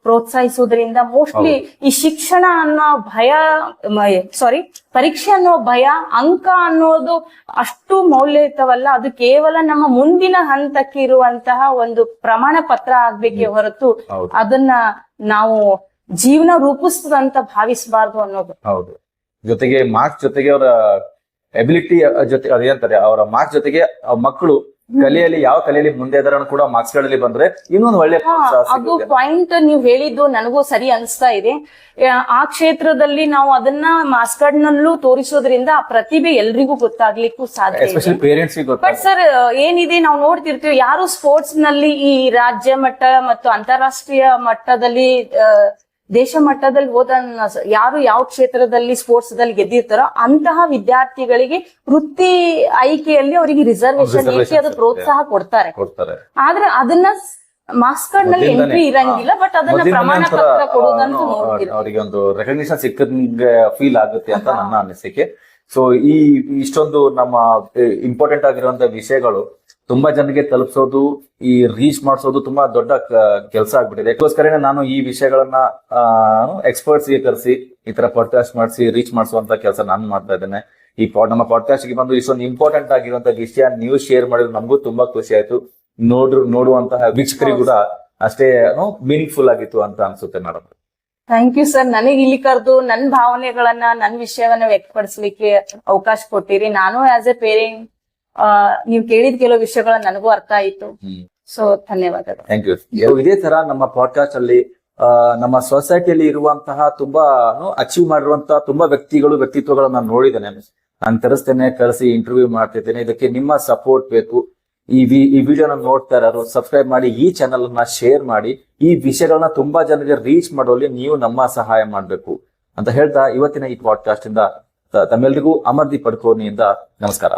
ಪ್ರೋತ್ಸಾಹಿಸುವುದರಿಂದ ಮೋಸ್ಟ್ಲಿ ಈ ಶಿಕ್ಷಣ ಅನ್ನೋ ಭಯ, ಪರೀಕ್ಷೆ ಅನ್ನೋ ಭಯ, ಅಂಕ ಅನ್ನೋದು ಅಷ್ಟು ಮೌಲ್ಯಯುತವಲ್ಲ. ಅದು ಕೇವಲ ನಮ್ಮ ಮುಂದಿನ ಹಂತಕ್ಕೆ ಇರುವಂತಹ ಒಂದು ಪ್ರಮಾಣ ಪತ್ರ ಆಗ್ಬೇಕೇ ಹೊರತು ಅದನ್ನ ನಾವು ಜೀವನ ರೂಪಿಸ್ತದಂತ ಭಾವಿಸಬಾರ್ದು ಅನ್ನೋದು. ಹೌದು. ಜೊತೆಗೆ ಮಾರ್ಕ್ಸ್ ಜೊತೆಗೆ ಅವರ ಎಬಿಲಿಟಿ ಜೊತೆ ಅದೇಂತಾರೆ, ಅವರ ಮಾರ್ಕ್ಸ್ ಜೊತೆಗೆ ಮಕ್ಕಳು ಕಲೆಯಲ್ಲಿ ಯಾವ ಕಲೆಯಲ್ಲಿ ಮುಂದೆ ಇದಾರ ಕೂಡ ಮಾರ್ಕ್ಸ್ ಗಳಲ್ಲಿ ಬಂದ್ರೆ ಇನ್ನೊಂದು ಒಳ್ಳೆ ಅದು ಪಾಯಿಂಟ್ ನೀವು ಹೇಳಿದ್ದು ನನಗೂ ಸರಿ ಅನಿಸ್ತಾ ಇದೆ. ಆ ಕ್ಷೇತ್ರದಲ್ಲಿ ನಾವು ಅದನ್ನ ಮಾರ್ಕ್ಸ್ ಕಾರ್ಡ್ ನಲ್ಲೂ ತೋರಿಸೋದ್ರಿಂದ ಆ ಪ್ರತಿಭೆ ಎಲ್ರಿಗೂ ಗೊತ್ತಾಗ್ಲಿಕ್ಕೂ ಸಾಧ್ಯ ಇದೆ. ಬಟ್ ಸರ್ ಏನಿದೆ, ನಾವು ನೋಡ್ತಿರ್ತೀವಿ ಯಾರು ಸ್ಪೋರ್ಟ್ಸ್ ನಲ್ಲಿ ಈ ರಾಜ್ಯ ಮಟ್ಟ ಮತ್ತು ಅಂತಾರಾಷ್ಟ್ರೀಯ ಮಟ್ಟದಲ್ಲಿ ದೇಶ ಮಟ್ಟದಲ್ಲಿ ಹೋದ ಯಾರು ಯಾವ ಕ್ಷೇತ್ರದಲ್ಲಿ ಸ್ಪೋರ್ಟ್ಸ್ ದಲ್ಲಿ ಗೆದ್ದಿರ್ತಾರೋ ಅಂತಹ ವಿದ್ಯಾರ್ಥಿಗಳಿಗೆ ವೃತ್ತಿ ಆಯ್ಕೆಯಲ್ಲಿ ಅವರಿಗೆ ರಿಸರ್ವೇಶನ್ ನೀಡಿ ಅದು ಪ್ರೋತ್ಸಾಹ ಕೊಡ್ತಾರೆ. ಆದ್ರೆ ಅದನ್ನ ಮಾರ್ಕ್ಸ್ ಕಾರ್ಡ್ ನಲ್ಲಿ ಎಂಟ್ರಿ ಇರಂಗಿಲ್ಲ, ಬಟ್ ಅದನ್ನ ಪ್ರಮಾಣ ಪತ್ರ ಕೊಡುವುದಂತೂ ನೋಡ್ತೀವಿ. ಅವರಿಗೆ ಒಂದು ರೆಕಗ್ನಿಷನ್ ಸಿಕ್ಕಂಗೆ ಫೀಲ್ ಆಗುತ್ತೆ ಅಂತ ನನ್ನ ಅನಿಸಿಕೆ. ಸೊ ಈ ಇಷ್ಟೊಂದು ನಮ್ಮ ಇಂಪಾರ್ಟೆಂಟ್ ಆಗಿರುವಂತ ವಿಷಯಗಳು ತುಂಬಾ ಜನಕ್ಕೆ ತಲುಪಿಸೋದು, ಈ ರೀಚ್ ಮಾಡಿಸೋದು ತುಂಬಾ ದೊಡ್ಡ ಕೆಲಸ ಆಗ್ಬಿಟ್ಟಿದೆ. ಅದಕ್ಕೋಸ್ಕರ ನಾನು ಈ ವಿಷಯಗಳನ್ನ ಎಕ್ಸ್ಪರ್ಟ್ಸ್ ಗೆ ಕರೆಸಿ ಈ ತರ ಪಾಡ್ಕಾಸ್ಟ್ ಮಾಡಿಸಿ ರೀಚ್ ಮಾಡಿಸುವಂತ ಕೆಲಸ ನಾನು ಮಾಡ್ತಾ ಇದ್ದೇನೆ. ಈ ನಮ್ಮ ಪಾಡ್ಕಾಸ್ಟ್ ಗೆ ಬಂದು ಇಷ್ಟೊಂದು ಇಂಪಾರ್ಟೆಂಟ್ ಆಗಿರುವಂತ ವಿಷಯ ನೀವು ಶೇರ್ ಮಾಡಿದ್ರೆ ನಮಗೂ ತುಂಬಾ ಖುಷಿ ಆಯ್ತು. ನೋಡುವಂತಹ ವೀಕ್ಷಕರಿಗೂ ಕೂಡ ಅಷ್ಟೇ ಮೀನಿಂಗ್ಫುಲ್ ಆಗಿತ್ತು ಅಂತ ಅನ್ಸುತ್ತೆ ಮೇಡಮ್. Thank you sir. ನನಗೆ ಇಲ್ಲಿ ಕರೆದು ನನ್ನ ಭಾವನೆಗಳನ್ನ, ನನ್ನ ವಿಷಯವನ್ನ ವ್ಯಕ್ತಪಡಿಸ್ಲಿಕ್ಕೆ ಅವಕಾಶ ಕೊಟ್ಟಿರಿ. ನಾನು ಆಸ್ ಎ ಪೇರೆಂಟ್ ನೀವು ಕೇಳಿದ ಕೆಲವು ವಿಷಯಗಳ ನನಗೂ ಅರ್ಥ ಆಯ್ತು. ಸೊ ಧನ್ಯವಾದಗಳು. Thank you. ಇದೇ ತರ ನಮ್ಮ ಪಾಡ್ಕಾಸ್ಟ್ ಅಲ್ಲಿ ನಮ್ಮ ಸೊಸೈಟಿಯಲ್ಲಿ ಇರುವಂತಹ ತುಂಬಾ ಅಚೀವ್ ಮಾಡಿರುವಂತಹ ತುಂಬಾ ವ್ಯಕ್ತಿತ್ವಗಳನ್ನ ನಾನು ನೋಡಿದ್ದೇನೆ. ನಾನು ತರಿಸ್ತೇನೆ, ಕರೆಸಿ ಇಂಟರ್ವ್ಯೂ ಮಾಡ್ತಿದ್ದೇನೆ. ಇದಕ್ಕೆ ನಿಮ್ಮ ಸಪೋರ್ಟ್ ಬೇಕು. ಈ ವಿಡಿಯೋನ ನೋಡ್ತಾ ಇರೋರು ಸಬ್ಸ್ಕ್ರೈಬ್ ಮಾಡಿ, ಈ ಚಾನಲ್ ಅನ್ನ ಶೇರ್ ಮಾಡಿ, ಈ ವಿಷಯಗಳನ್ನ ತುಂಬಾ ಜನರಿಗೆ ರೀಚ್ ಮಾಡೋಲ್ಲಿ ನೀವು ನಮ್ಮ ಸಹಾಯ ಮಾಡ್ಬೇಕು ಅಂತ ಹೇಳ್ತಾ ಇವತ್ತಿನ ಈ ಪಾಡ್ಕಾಸ್ಟ್ ಇಂದ ತಮ್ಮೆಲ್ಲರಿಗೂ ಅಮರ್ದೀಪ್ ಪಡ್ಕೋನಿಯಿಂದ ನಮಸ್ಕಾರ.